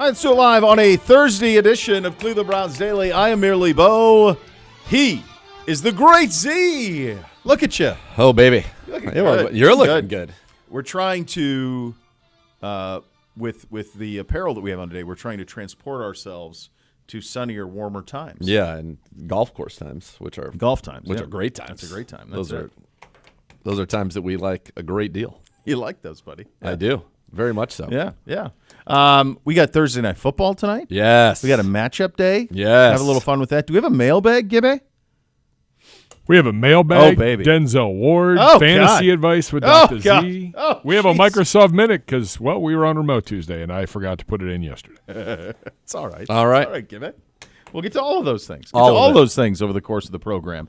Let's do it live on a Thursday edition of Cleveland Browns Daily. I am merely Bo. He is the great Z. Look at you. Oh, baby. You're looking good. We're trying to, with the apparel that we have on today, we're trying to transport ourselves to sunnier, warmer times. Yeah, and golf course times, which are great times. That's a great time. Those are times that we like a great deal. You like those, buddy? Yeah. I do. Very much so. Yeah. We got Thursday Night Football tonight. Yes. We got a matchup day. Yes. Have a little fun with that. Do we have a mailbag, Gibby? We have a mailbag. Oh, baby. Denzel Ward. Oh, fantasy God. advice with Dr. God. Z. Oh, we have a jeez. Microsoft Minute because, we were on remote Tuesday, and I forgot to put it in yesterday. It's all right. All right. All right, Gibby. We'll get to all of those things. All of those things over the course of the program.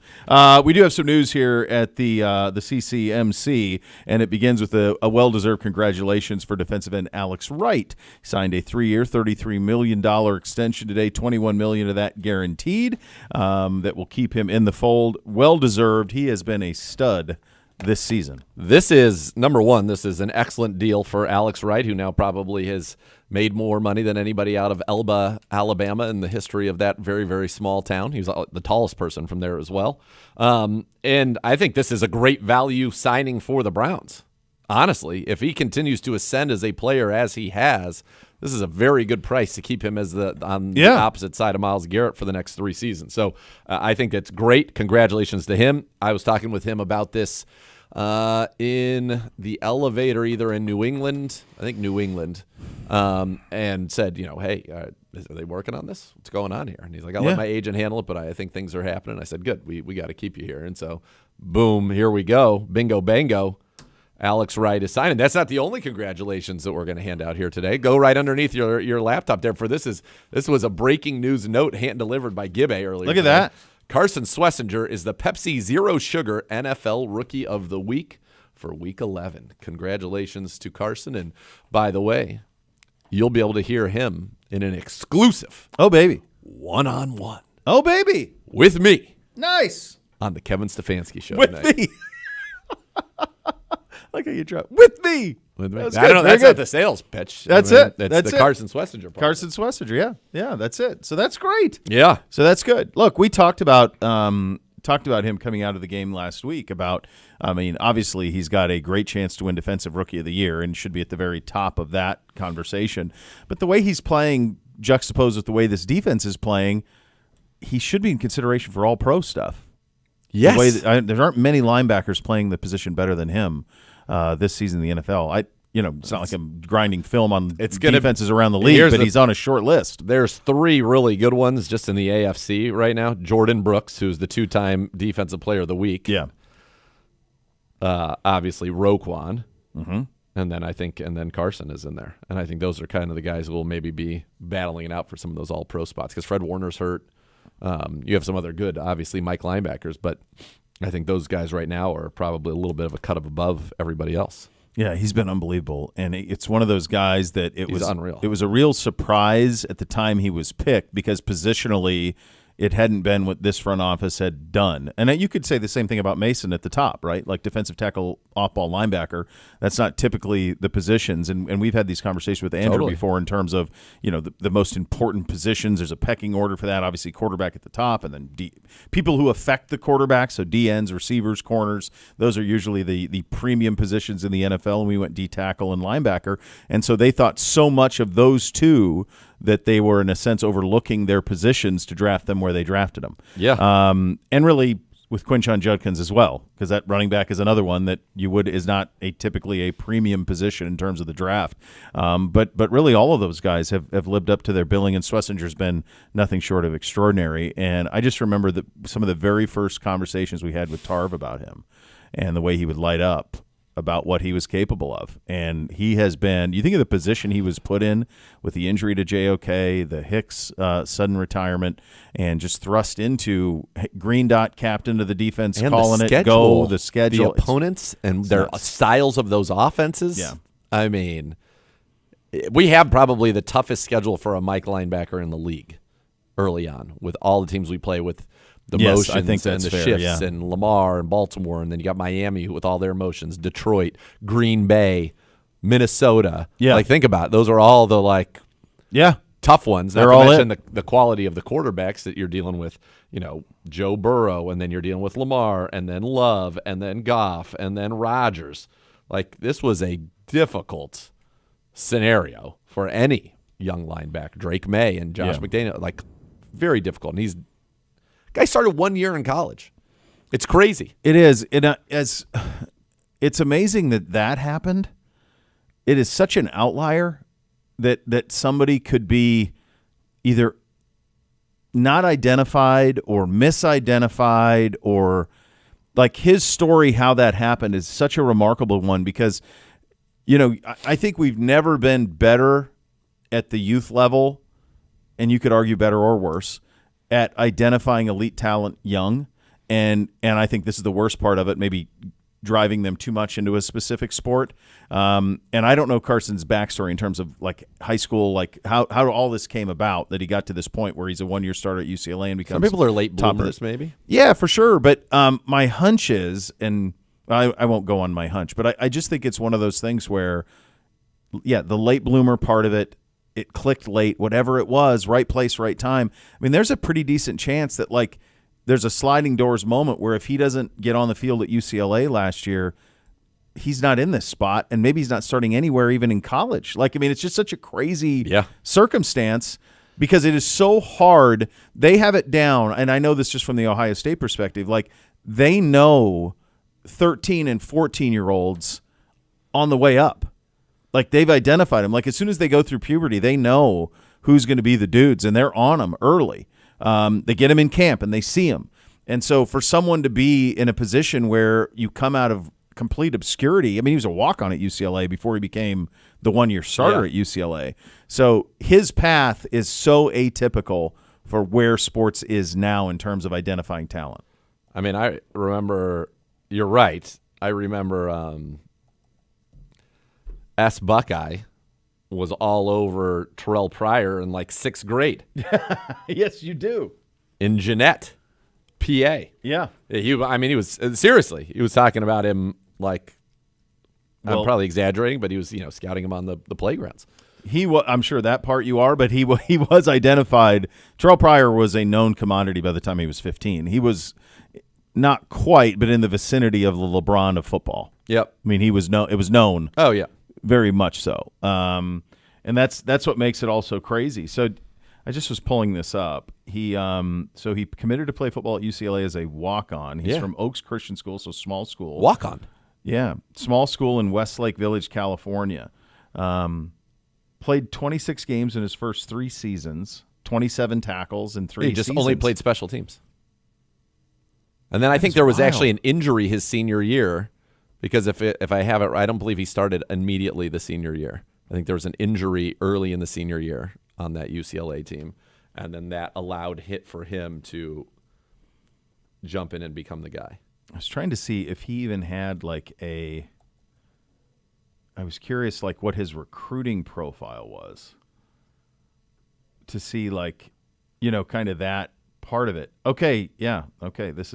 We do have some news here at the CCMC, and it begins with a well-deserved congratulations for defensive end Alex Wright. He signed a 3-year, $33 million extension today, $21 million of that guaranteed. That will keep him in the fold. Well-deserved. He has been a stud this season. This is, number one, this is an excellent deal for Alex Wright, who now probably has made more money than anybody out of Elba, Alabama in the history of that very, very small town. He was the tallest person from there as well. And I think this is a great value signing for the Browns. Honestly, if he continues to ascend as a player as he has, this is a very good price to keep him as on the opposite side of Myles Garrett for the next 3 seasons. So I think that's great. Congratulations to him. I was talking with him about this in the elevator, either in New England, and said, hey, are they working on this? What's going on here? And he's like, I'll let my agent handle it, but I think things are happening. I said, good, we got to keep you here. And so, boom, here we go. Bingo, bango. Alex Wright is signing. That's not the only congratulations that we're going to hand out here today. Go right underneath your laptop there. This was a breaking news note hand-delivered by Gibbe earlier. Look at that. Carson Swis-singer is the Pepsi Zero Sugar NFL Rookie of the Week for Week 11. Congratulations to Carson. And by the way, you'll be able to hear him in an exclusive one-on-one. Oh, baby. With me. Nice. On the Kevin Stefanski Show With tonight. me. Like how you drop. With me. That's not the sales pitch. That's it. That's the Carson Swis-singer part. Carson Swis-singer, yeah, that's it. So that's great. Yeah. So that's good. Look, we talked about him coming out of the game last week about, obviously he's got a great chance to win Defensive Rookie of the Year and should be at the very top of that conversation. But the way he's playing, juxtaposed with the way this defense is playing, he should be in consideration for All-Pro stuff. Yes. There aren't many linebackers playing the position better than him this season in the NFL. It's not like I'm grinding film on defenses around the league, but he's on a short list. There's 3 really good ones just in the AFC right now. Jordan Brooks, who's the 2-time Defensive Player of the Week. Yeah. Obviously, Roquan. Mm-hmm. And then Carson is in there. And I think those are kind of the guys who will maybe be battling it out for some of those all-pro spots because Fred Warner's hurt. You have some other good, obviously, Mike linebackers, but I think those guys right now are probably a little bit of a cut above everybody else. Yeah, he's been unbelievable, and it's one of those guys that He's unreal. It was a real surprise at the time he was picked because positionally it hadn't been what this front office had done. And you could say the same thing about Mason at the top, right? Like defensive tackle, off-ball linebacker. That's not typically the positions. And we've had these conversations with Andrew before in terms of, the most important positions. There's a pecking order for that. Obviously, quarterback at the top, and then people who affect the quarterback, so DNs, receivers, corners. Those are usually the premium positions in the NFL, and we went D tackle and linebacker. And so they thought so much of those two that they were, in a sense, overlooking their positions to draft them where they drafted them. Yeah. And really with Quinshon Judkins as well, because that running back is another one that is not typically a premium position in terms of the draft. But really all of those guys have lived up to their billing, and Swessinger's been nothing short of extraordinary. And I just remember some of the very first conversations we had with Tarv about him and the way he would light up about what he was capable of. And he has been, you think of the position he was put in with the injury to JOK, the Hicks sudden retirement, and just thrust into green dot captain of the defense, and calling it go, the schedule. The opponents and their styles of those offenses. Yeah. I mean, we have probably the toughest schedule for a Mike linebacker in the league early on with all the teams we play with. The motions I think and the fair, shifts and Lamar and Baltimore, and then you got Miami with all their motions, Detroit, Green Bay, Minnesota. Yeah. Like, think about it. Those are all the, tough ones. They're Not to all mention the quality of the quarterbacks that you're dealing with. Joe Burrow, and then you're dealing with Lamar, and then Love, and then Goff, and then Rodgers. Like, this was a difficult scenario for any young linebacker. Drake May and Josh McDaniel, like, very difficult. And guy started 1 year in college. It's crazy. It is. It's amazing that happened. It is such an outlier that somebody could be either not identified or misidentified, or like his story, how that happened is such a remarkable one because, I think we've never been better at the youth level, and you could argue better or worse, at identifying elite talent young. And I think this is the worst part of it, maybe driving them too much into a specific sport. And I don't know Carson's backstory in terms of like high school, like how all this came about, that he got to this point where he's a 1 year starter at UCLA and becomes Some people are late top bloomers, maybe. Yeah, for sure. But my hunch is, and I won't go on my hunch, but I just think it's one of those things where, the late bloomer part of it clicked late, whatever it was, right place, right time. I mean, there's a pretty decent chance that like there's a sliding doors moment where if he doesn't get on the field at UCLA last year, he's not in this spot, and maybe he's not starting anywhere even in college. Like, I mean, it's just such a crazy circumstance because it is so hard. They have it down, and I know this just from the Ohio State perspective. Like, they know 13 and 14-year-olds on the way up. Like, they've identified them. Like, as soon as they go through puberty, they know who's going to be the dudes, and they're on them early. They get them in camp, and they see them. And so for someone to be in a position where you come out of complete obscurity, I mean, he was a walk-on at UCLA before he became the 1 year starter at UCLA. So his path is so atypical for where sports is now in terms of identifying talent. I mean, I remember, you're right. I remember S. Buckeye was all over Terrell Pryor in like 6th grade. Yes, you do. In Jeanette, PA. Yeah. He was seriously, he was talking about him like, I'm probably exaggerating, but he was, scouting him on the playgrounds. I'm sure that part you are, but he was identified. Terrell Pryor was a known commodity by the time he was 15. He was not quite, but in the vicinity of the LeBron of football. Yep. I mean, it was known. Oh, yeah. Very much so. And that's what makes it all so crazy. So I just was pulling this up. He committed to play football at UCLA as a walk-on. He's from Oaks Christian School, so small school. Walk-on? Yeah, small school in Westlake Village, California. Played 26 games in his first 3 seasons, 27 tackles in 3 seasons. He just only played special teams. And then I think there was actually an injury his senior year, because if I have it right, I don't believe he started immediately the senior year. I think there was an injury early in the senior year on that UCLA team, and then that allowed for him to jump in and become the guy. I was trying to see if he even had I was curious what his recruiting profile was to see kind of that part of it. Okay, yeah, okay, this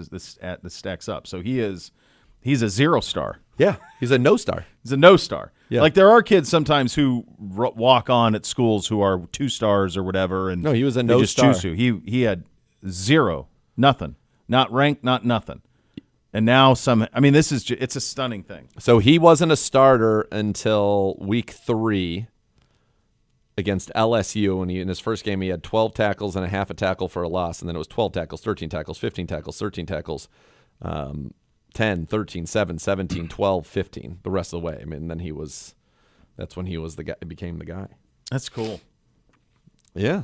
stacks up. So he's a 0-star. Yeah, he's a no-star. He's a no-star. Yeah. Like there are kids sometimes who walk on at schools who are 2 stars or whatever, and no, he was a no just no-star. Choose to. He had 0, nothing, not ranked, not nothing, and now it's a stunning thing. So he wasn't a starter until week 3 against LSU, and in his first game he had 12 tackles and a half a tackle for a loss, and then it was 12 tackles, 13 tackles, 15 tackles, 13 tackles. 10, 13, 7, 17, 12, 15, the rest of the way. I mean, then that's when he was the guy, became the guy. That's cool. Yeah.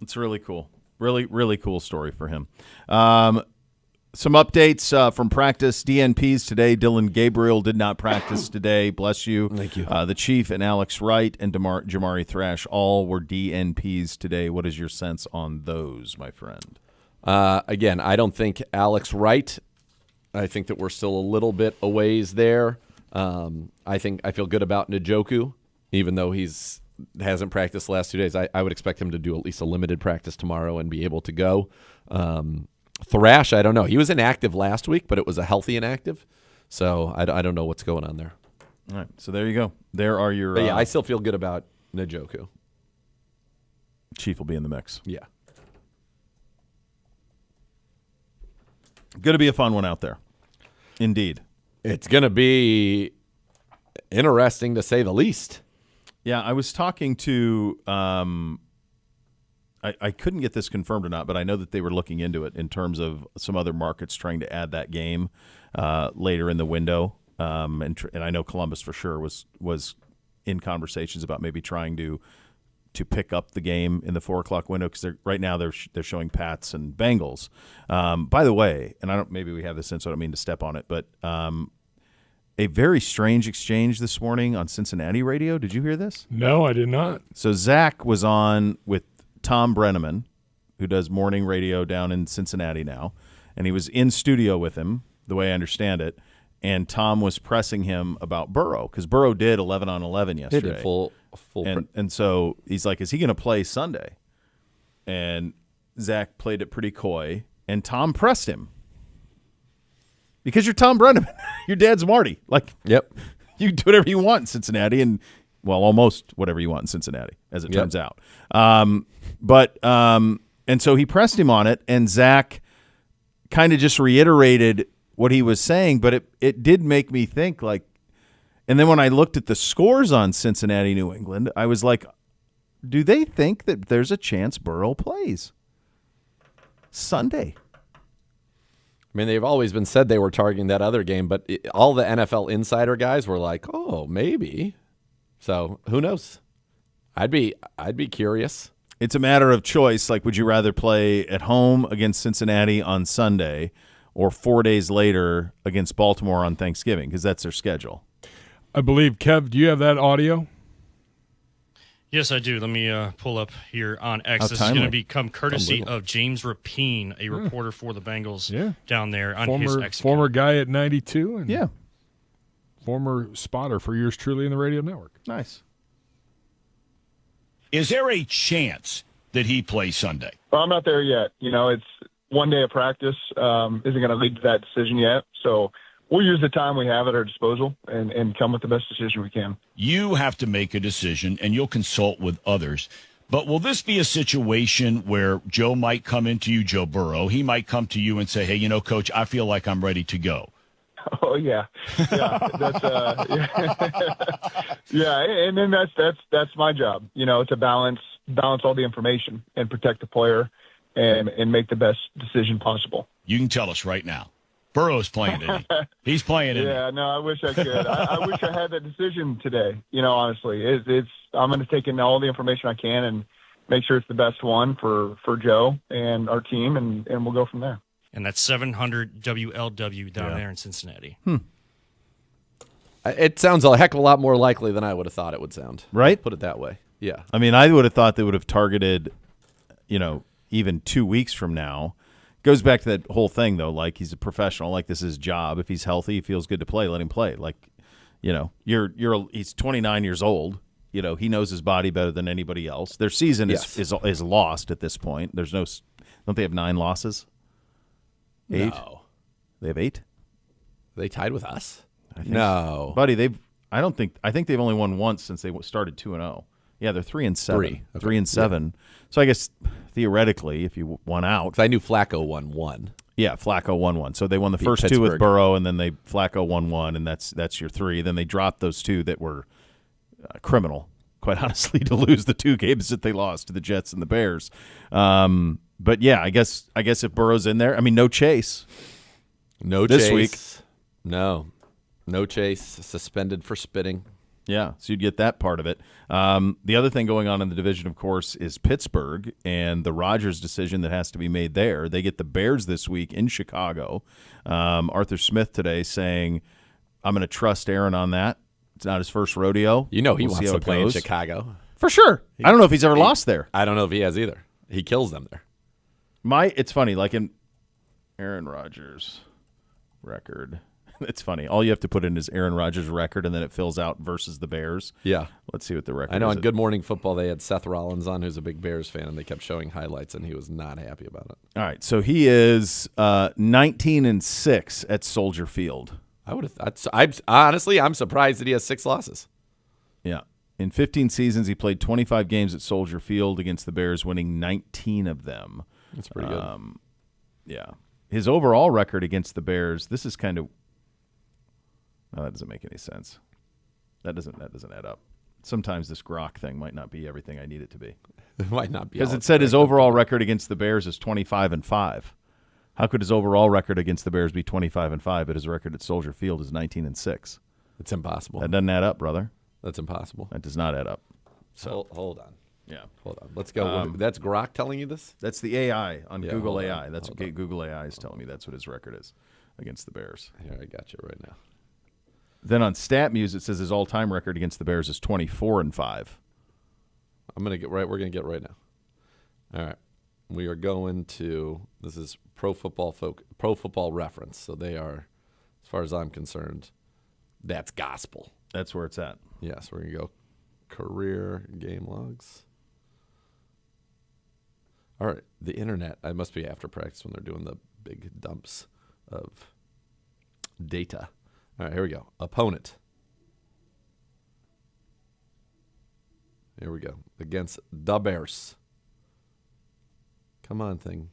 It's really cool. Really, really cool story for him. Some updates from practice. DNPs today. Dylan Gabriel did not practice today. Bless you. Thank you. The Chief and Alex Wright and Jamari Thrash all were DNPs today. What is your sense on those, my friend? Again, I don't think Alex Wright. I think that we're still a little bit a ways there. I feel good about Njoku, even though hasn't practiced the last 2 days. I would expect him to do at least a limited practice tomorrow and be able to go. Thrash, I don't know. He was inactive last week, but it was a healthy inactive. So I don't know what's going on there. All right, so there you go. There are your. But yeah, I still feel good about Njoku. Chief will be in the mix. Yeah. Going to be a fun one out there. Indeed. It's going to be interesting to say the least. Yeah, I was talking to I couldn't get this confirmed or not, but I know that they were looking into it in terms of some other markets trying to add that game later in the window. And I know Columbus for sure was in conversations about maybe trying to pick up the game in the 4:00 window because right now they're showing Pats and Bengals. By the way, and maybe we have this in, so I don't mean to step on it, but a very strange exchange this morning on Cincinnati radio. Did you hear this? No, I did not. So Zach was on with Tom Brenneman, who does morning radio down in Cincinnati now, and he was in studio with him, the way I understand it, and Tom was pressing him about Burrow because Burrow did 11 on 11 yesterday. He did full and so he's like, is he going to play Sunday? And Zach played it pretty coy, and Tom pressed him. Because you're Tom Brenneman. Your dad's Marty. Like, Yep. You do whatever you want in Cincinnati, and, well, almost whatever you want in Cincinnati, as it turns out. And so he pressed him on it, and Zach kind of just reiterated what he was saying, but it did make me think, like, and then when I looked at the scores on Cincinnati, New England, I was like, do they think that there's a chance Burrow plays Sunday? I mean, they've always been said they were targeting that other game, but all the NFL insider guys were like, "Oh, maybe." So who knows? I'd be curious. It's a matter of choice. Like, would you rather play at home against Cincinnati on Sunday, or 4 days later against Baltimore on Thanksgiving? Because that's their schedule. I believe, Kev, do you have that audio? Yes, I do. Let me pull up here on X. How This timely. is going to become courtesy of James Rapine, a reporter for the Bengals down there on his X. Former guy at 92 and Yeah. former spotter for yours truly in the radio network. Nice. Is there a chance that he plays Sunday? Well, I'm not there yet. It's one day of practice isn't going to lead to that decision yet. So we'll use the time we have at our disposal and come with the best decision we can. You have to make a decision, and you'll consult with others. But will this be a situation where Joe might come into you, Joe Burrow? He might come to you and say, hey, Coach, I feel like I'm ready to go. Oh, yeah. That's yeah, and then that's my job, to balance all the information and protect the player and make the best decision possible. You can tell us right now. Burrow's playing, isn't he? He's playing, isn't he? Yeah, no, I wish I could. I wish I had that decision today. Honestly, I'm going to take in all the information I can and make sure it's the best one for Joe and our team, and we'll go from there. And that's 700 WLW down there in Cincinnati. It sounds a heck of a lot more likely than I would have thought it would sound. Right? Put it that way. Yeah. I mean, I would have thought they would have targeted, even 2 weeks from now. Goes back to that whole thing, though. Like, he's a professional. Like, this is his job. If he's healthy, he feels good to play, let him play. Like, he's 29 years old. He knows his body better than anybody else. Their season is lost at this point. There's no – don't they have 9 losses? 8? No. They have 8? They tied with us? I think No. Buddy, I think they've only won once since they started 2-0. Yeah, they're 3-7. 3. Okay. 3-7. Yeah. So I guess theoretically, if you won out, 'Cause I knew Flacco won 1. Yeah, Flacco won 1. So they won the Beat first Pittsburgh. 2 with Burrow, and then Flacco won 1, and that's your 3. Then they dropped those 2 that were criminal, quite honestly, to lose the 2 games that they lost to the Jets and the Bears. But yeah, I guess if Burrow's in there, I mean, no Chase. No this Chase. week. No Chase. Suspended for spitting. Yeah, so you'd get that part of it. The other thing going on in the division, of course, is Pittsburgh and the Rodgers decision that has to be made there. They get the Bears this week in Chicago. Arthur Smith today saying, I'm going to trust Aaron on that. It's not his first rodeo. He We'll wants see how to it play in goes. Chicago. For sure. I don't know if he's ever lost there. I don't know if he has either. He kills them there. It's funny, like in Aaron Rodgers record. It's funny. All you have to put in is Aaron Rodgers record, and then it fills out versus the Bears. Yeah. Let's see what the record is. I know on Good Morning Football they had Seth Rollins on, who's a big Bears fan, and they kept showing highlights, and he was not happy about it. All right, so he is 19-6 at Soldier Field. I would have. Honestly, I'm surprised that he has 6 losses. Yeah. In 15 seasons, he played 25 games at Soldier Field against the Bears, winning 19 of them. That's pretty good. Yeah. His overall record against the Bears, this is kind of – no, that doesn't make any sense. That doesn't add up. Sometimes this Grok thing might not be everything I need it to be. It might not be. Because it said his overall record against the Bears is 25-5. How could his overall record against the Bears be 25-5, but his record at Soldier Field is 19-6? It's impossible. That doesn't add up, brother. That's impossible. That does not add up. So hold on. Yeah. Hold on. Let's go. That's Grok telling you this? That's the AI on Google hold AI. on, That's hold what on. Google AI is telling me. That's what his record is against the Bears. Here, I got you right now. Then on StatMuse, it says his all-time record against the Bears is 24-5. I'm gonna get right. We're gonna get right now. All right. We are going to. This is Pro Football Reference. So they are, as far as I'm concerned, that's gospel. That's where it's at. Yes, we're gonna go career game logs. All right, the internet. I must be after practice when they're doing the big dumps of data. All right, here we go. Opponent. Here we go. Against the Bears. Come on, thing.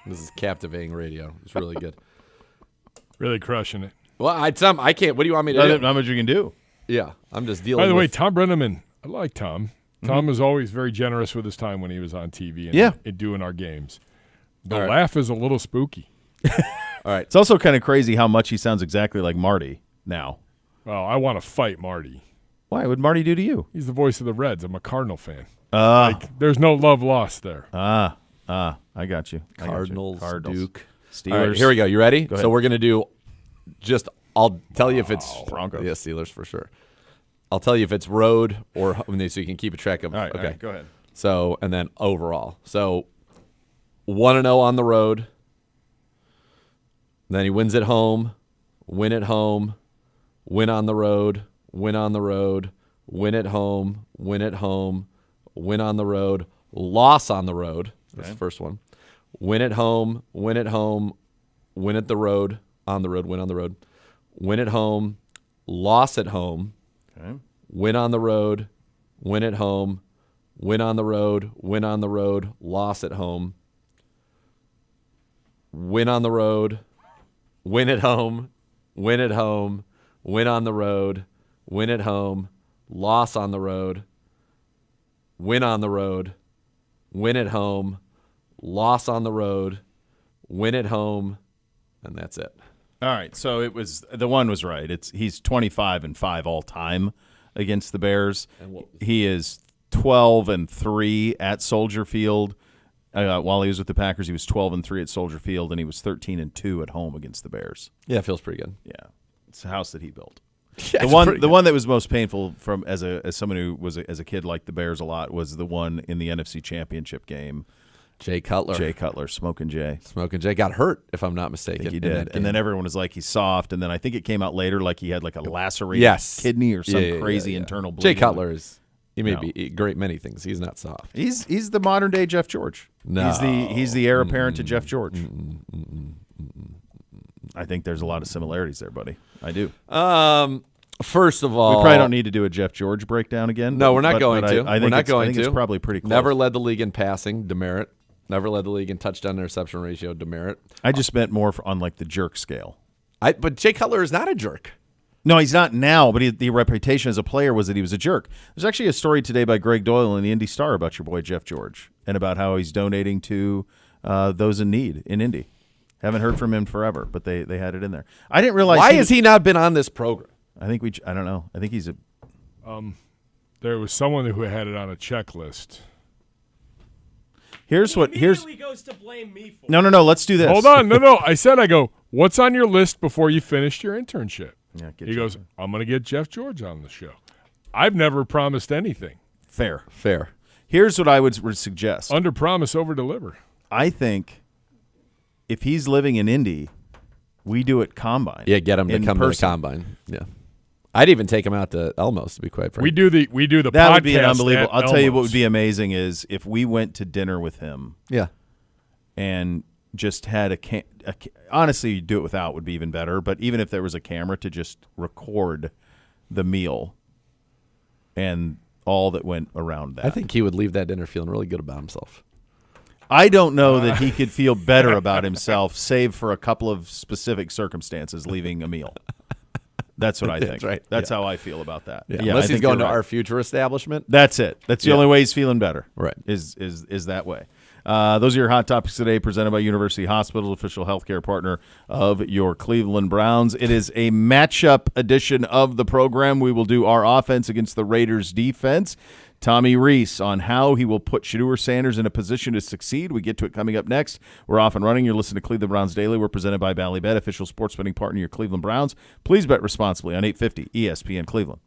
This is captivating radio. It's really good. Really crushing it. Well, I can't. What do you want me to do? Not much you can do. Yeah, I'm just dealing By the way, with. Tom Brenneman, I like Tom. Tom was always very generous with his time when he was on TV and doing our games. The right. laugh is a little spooky. All right. It's also kind of crazy how much he sounds exactly like Marty now. Oh, I want to fight Marty. Why? What would Marty do to you? He's the voice of the Reds. I'm a Cardinal fan. There's no love lost there. I got you. Cardinals, Duke, Steelers. All right, here we go. You ready? Go ahead. So we're going to do just – I'll tell you if it's – Broncos. Yeah, Steelers for sure. I'll tell you if it's road or home, so you can keep a track of – All right, okay. all right, go ahead. So, and then overall. So, 1-0 on the road. Then he wins at home, win at home, win on the road, win on the road, win at home, win at home, win on the road, loss on the road. That's the first one. Win at home, win at home, win at the road, on the road, win on the road. Win at home, loss at home, Okay. win on the road, win at home, win on the road, win on the road, loss at home, win on the road, win at home, win at home, win on the road, win at home, loss on the road, win on the road, win at home, loss on the road, win at home, and that's it. All right, so it was the one was right. He's 25-5 all time against the Bears. He is 12-3 at Soldier Field. While he was with the Packers, he was 12-3 at Soldier Field, and he was 13-2 at home against the Bears. Yeah, it feels pretty good. Yeah, it's a house that he built. Yeah, The one that was most painful from as someone who was as a kid liked the Bears a lot was the one in the NFC Championship game. Jay Cutler, Smoking Jay. Smoking Jay got hurt, if I'm not I mistaken. think he in did. that game. And then everyone was like, he's soft. And then I think it came out later like he had like a lacerated kidney or some crazy internal bleeding. Jay Cutler he may No. be a great many things. He's not soft. He's the modern day Jeff George. No. He's the heir apparent to Jeff George. I think there's a lot of similarities there, buddy. I do. First of all, We probably don't need to do a Jeff George breakdown again. No, we're not but going to. I think I think it's probably pretty close. Never led the league in passing, demerit. Never led the league in touchdown interception ratio, demerit. I just meant more on like the jerk scale. But Jay Cutler is not a jerk. No, he's not now, but the reputation as a player was that he was a jerk. There's actually a story today by Greg Doyle in the Indy Star about your boy Jeff George and about how he's donating to those in need in Indy. Haven't heard from him forever, but they had it in there. I didn't realize. Why has he not been on this program? I don't know. I think he's a. There was someone who had it on a checklist. Here's what. Here's. Goes to blame me for No. Let's do this. Hold on. No. I go, what's on your list before you finished your internship? Yeah, He goes, I'm going to get Jeff George on the show. I've never promised anything. Fair. Here's what I would suggest. Under promise, over deliver. I think if he's living in Indy, we do it Combine. Yeah, get him to in come person. to the combine. Yeah, I'd even take him out to Elmos, to be quite frank. We do the That podcast would be an unbelievable. at I'll tell you what Elmo's. would be amazing is if we went to dinner with him. Yeah. And just had honestly, you do it without would be even better. But even if there was a camera to just record the meal, and all that went around that. I think he would leave that dinner feeling really good about himself. I don't know that he could feel better about himself, save for a couple of specific circumstances leaving a meal. That's what I think. That's right. That's how I feel about that. Yeah, unless I he's think going to you're right. our future establishment. That's it. That's the only way he's feeling better. Right. Is that way. Those are your hot topics today, presented by University Hospital, official healthcare partner of your Cleveland Browns. It is a matchup edition of the program. We will do our offense against the Raiders' defense. Tommy Reese on how he will put Shedeur Sanders in a position to succeed. We get to it coming up next. We're off and running. You're listening to Cleveland Browns Daily. We're presented by Ballybet, official sports betting partner of your Cleveland Browns. Please bet responsibly on 850 ESPN Cleveland.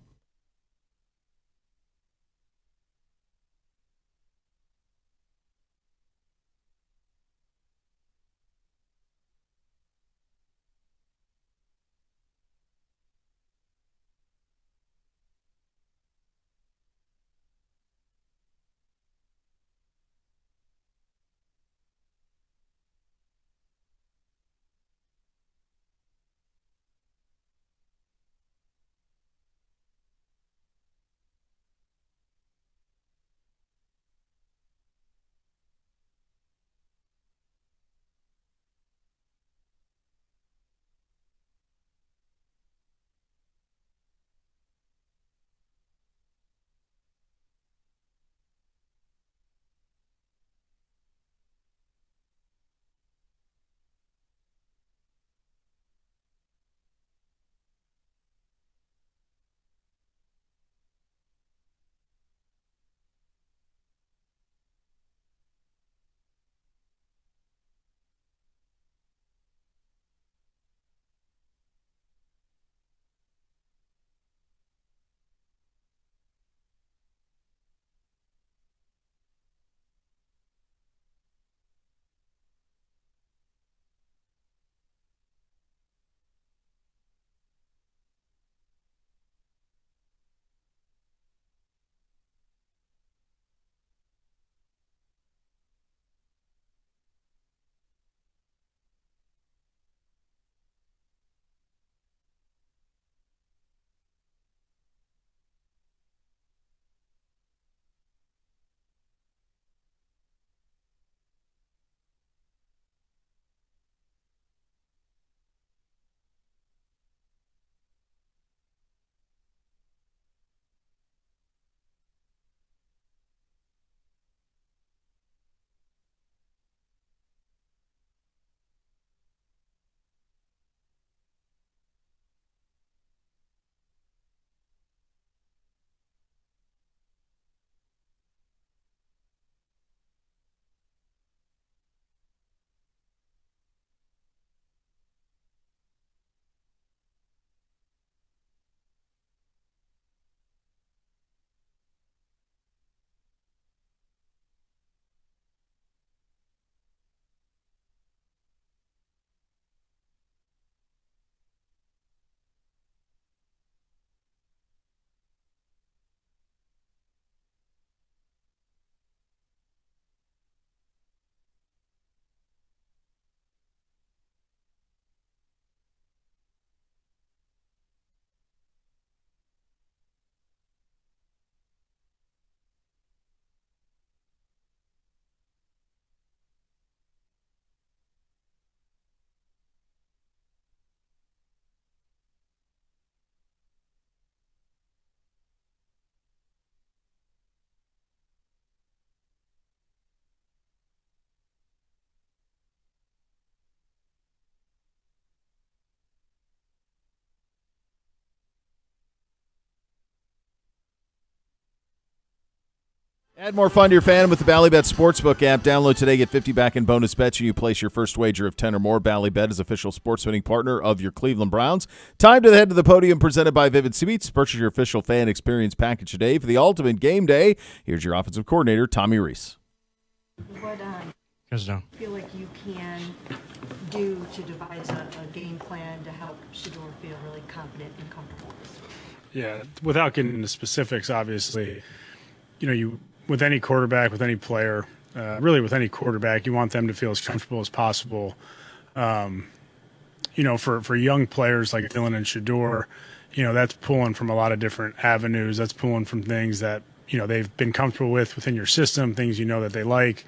Add more fun to your fan with the Ballybet Sportsbook app. Download today, get 50 back in bonus bets when you place your first wager of 10 or more. Ballybet is official sports betting partner of your Cleveland Browns. Time to head to the podium, presented by Vivid Seats. Purchase your official fan experience package today for the ultimate game day. Here's your offensive coordinator, Tommy Reese. What Goes down. feel like you can do to devise a game plan to help Shedeur feel really confident and comfortable? Yeah, without getting into specifics, obviously, you with any quarterback, with any player, really with any quarterback, you want them to feel as comfortable as possible. For young players like Dylan and Shedeur, that's pulling from a lot of different avenues. That's pulling from things that they've been comfortable with within your system, things that they like.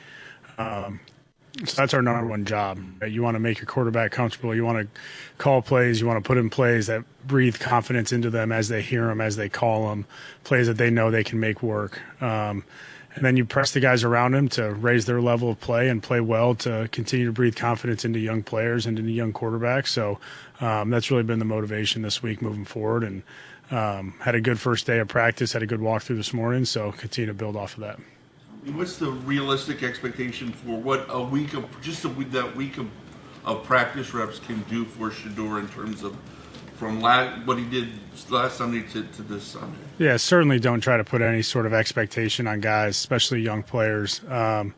So that's our number one job. Right? You want to make your quarterback comfortable. You want to call plays. You want to put in plays that breathe confidence into them as they hear them, as they call them, plays that they know they can make work. And then you press the guys around them to raise their level of play and play well to continue to breathe confidence into young players and into young quarterbacks. So that's really been the motivation this week moving forward. And had a good first day of practice, had a good walkthrough this morning, so continue to build off of that. What's the realistic expectation for what that week of practice reps can do for Shedeur in terms of from what he did last Sunday to this Sunday? Yeah, certainly don't try to put any sort of expectation on guys, especially young players. I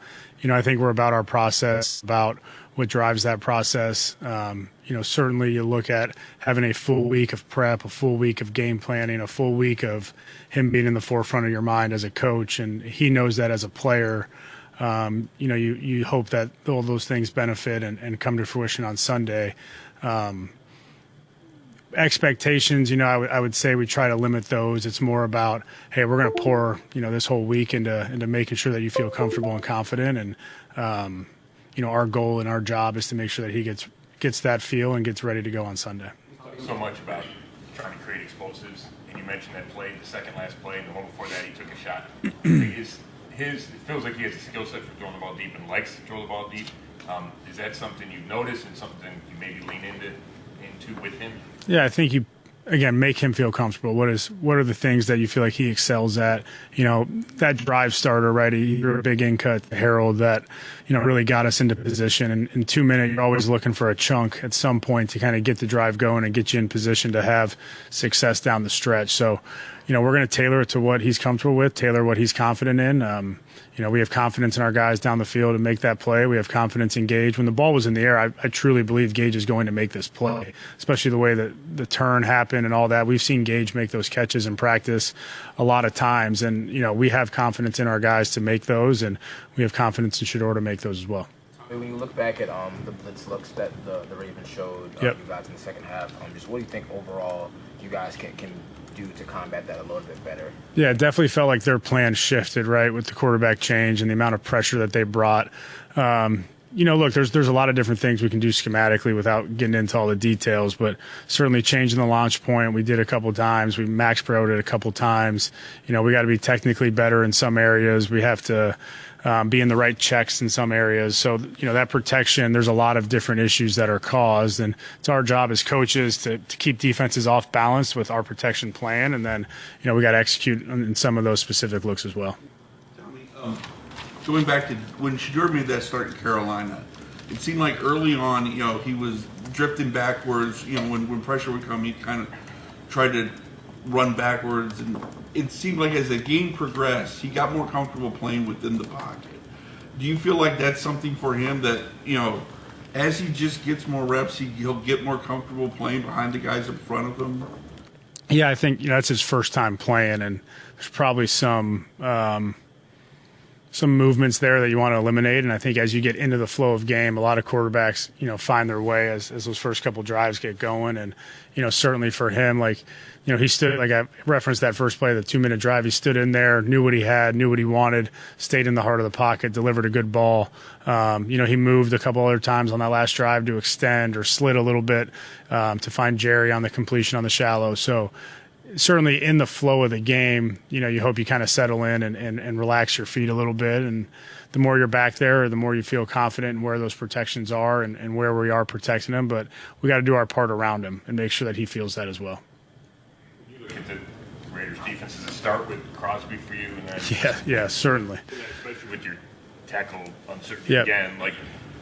think we're about our process, about what drives that process. Certainly you look at having a full week of prep, a full week of game planning, a full week of him being in the forefront of your mind as a coach, and he knows that as a player. You hope that all those things benefit and come to fruition on Sunday. Expectations, I would say we try to limit those. It's more about, hey, we're going to pour, this whole week into making sure that you feel comfortable and confident. And, our goal and our job is to make sure that he gets that feel and gets ready to go on Sunday. So much about trying to create explosives, and you mentioned that play, the second last play, and the one before that he took a shot. It feels like he has a skill set for throwing the ball deep and likes to throw the ball deep. Is that something you've noticed and something you maybe lean into with him? Yeah, I think you, again, make him feel comfortable. What are the things that you feel like he excels at? That drive starter, right? He threw a big in cut to Carroll that, really got us into position. And in 2 minutes, you're always looking for a chunk at some point to kind of get the drive going and get you in position to have success down the stretch. So, we're going to tailor it to what he's comfortable with, tailor what he's confident in. We have confidence in our guys down the field to make that play. We have confidence in Gage. When the ball was in the air, I truly believe Gage is going to make this play, especially the way that the turn happened and all that. We've seen Gage make those catches in practice a lot of times, and we have confidence in our guys to make those, and we have confidence in Shedeur to make those as well. When you look back at the blitz looks that the Ravens showed you guys in the second half, just what do you think overall you guys can do to combat that a little bit better? Yeah, it definitely felt like their plan shifted, right, with the quarterback change and the amount of pressure that they brought. Look, there's a lot of different things we can do schematically without getting into all the details, but certainly changing the launch point, we did a couple times. We max pro'd it a couple times. We got to be technically better in some areas. We have to be in the right checks in some areas. So, that protection, there's a lot of different issues that are caused, and it's our job as coaches to keep defenses off balance with our protection plan, and then, we got to execute in some of those specific looks as well. Going back to when Shedeur made that start in Carolina, it seemed like early on, he was drifting backwards. When pressure would come, he kind of tried to run backwards, and it seemed like as the game progressed, he got more comfortable playing within the pocket. Do you feel like that's something for him that, as he just gets more reps, he'll get more comfortable playing behind the guys in front of him? Yeah, I think that's his first time playing, and there's probably some movements there that you want to eliminate. And I think as you get into the flow of game, a lot of quarterbacks, find their way as those first couple drives get going. And, certainly for him, he stood, like I referenced that first play, the 2-minute drive, he stood in there, knew what he had, knew what he wanted, stayed in the heart of the pocket, delivered a good ball. He moved a couple other times on that last drive to extend or slid a little bit to find Jerry on the completion on the shallow. So, certainly in the flow of the game, you hope you kind of settle in and relax your feet a little bit. And the more you're back there, the more you feel confident in where those protections are and where we are protecting him. But we got to do our part around him and make sure that he feels that as well. When you look at the Raiders defense, does it start with Crosby for you? And then Yeah, certainly. Especially with your tackle uncertainty again,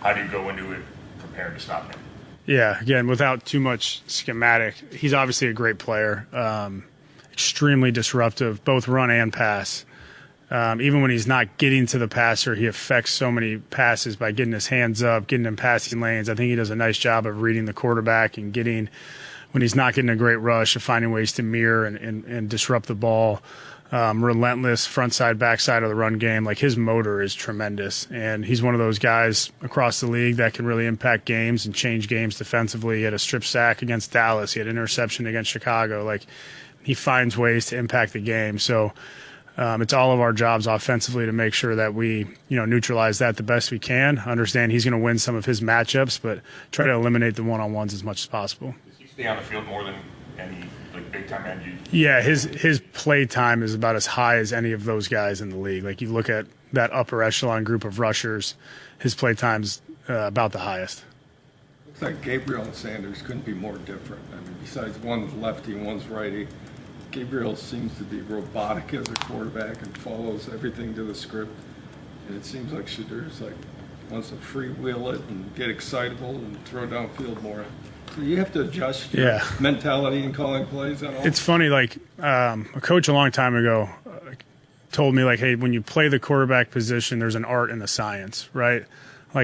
how do you go into it prepared to stop him? Yeah, again, without too much schematic, he's obviously a great player, extremely disruptive, both run and pass. Even when he's not getting to the passer, he affects so many passes by getting his hands up, getting in passing lanes. I think he does a nice job of reading the quarterback and when he's not getting a great rush, of finding ways to mirror and disrupt the ball. Relentless front side, back side of the run game. His motor is tremendous, and he's one of those guys across the league that can really impact games and change games defensively. He had a strip sack against Dallas. He had an interception against Chicago. He finds ways to impact the game. So, it's all of our jobs offensively to make sure that we, neutralize that the best we can. Understand he's going to win some of his matchups, but try to eliminate the one-on-ones as much as possible. Does he stay on the field more than any big-time end? Yeah, his play time is about as high as any of those guys in the league. Like, you look at that upper echelon group of rushers, his play time's about the highest. Looks like Gabriel and Sanders couldn't be more different. I mean, besides one's lefty and one's righty, Gabriel seems to be robotic as a quarterback and follows everything to the script. And it seems like Shedeur's wants to freewheel it and get excitable and throw downfield more. So you have to adjust your mentality in calling plays at all. It's funny, a coach a long time ago told me, hey, when you play the quarterback position, there's an art and a science, right?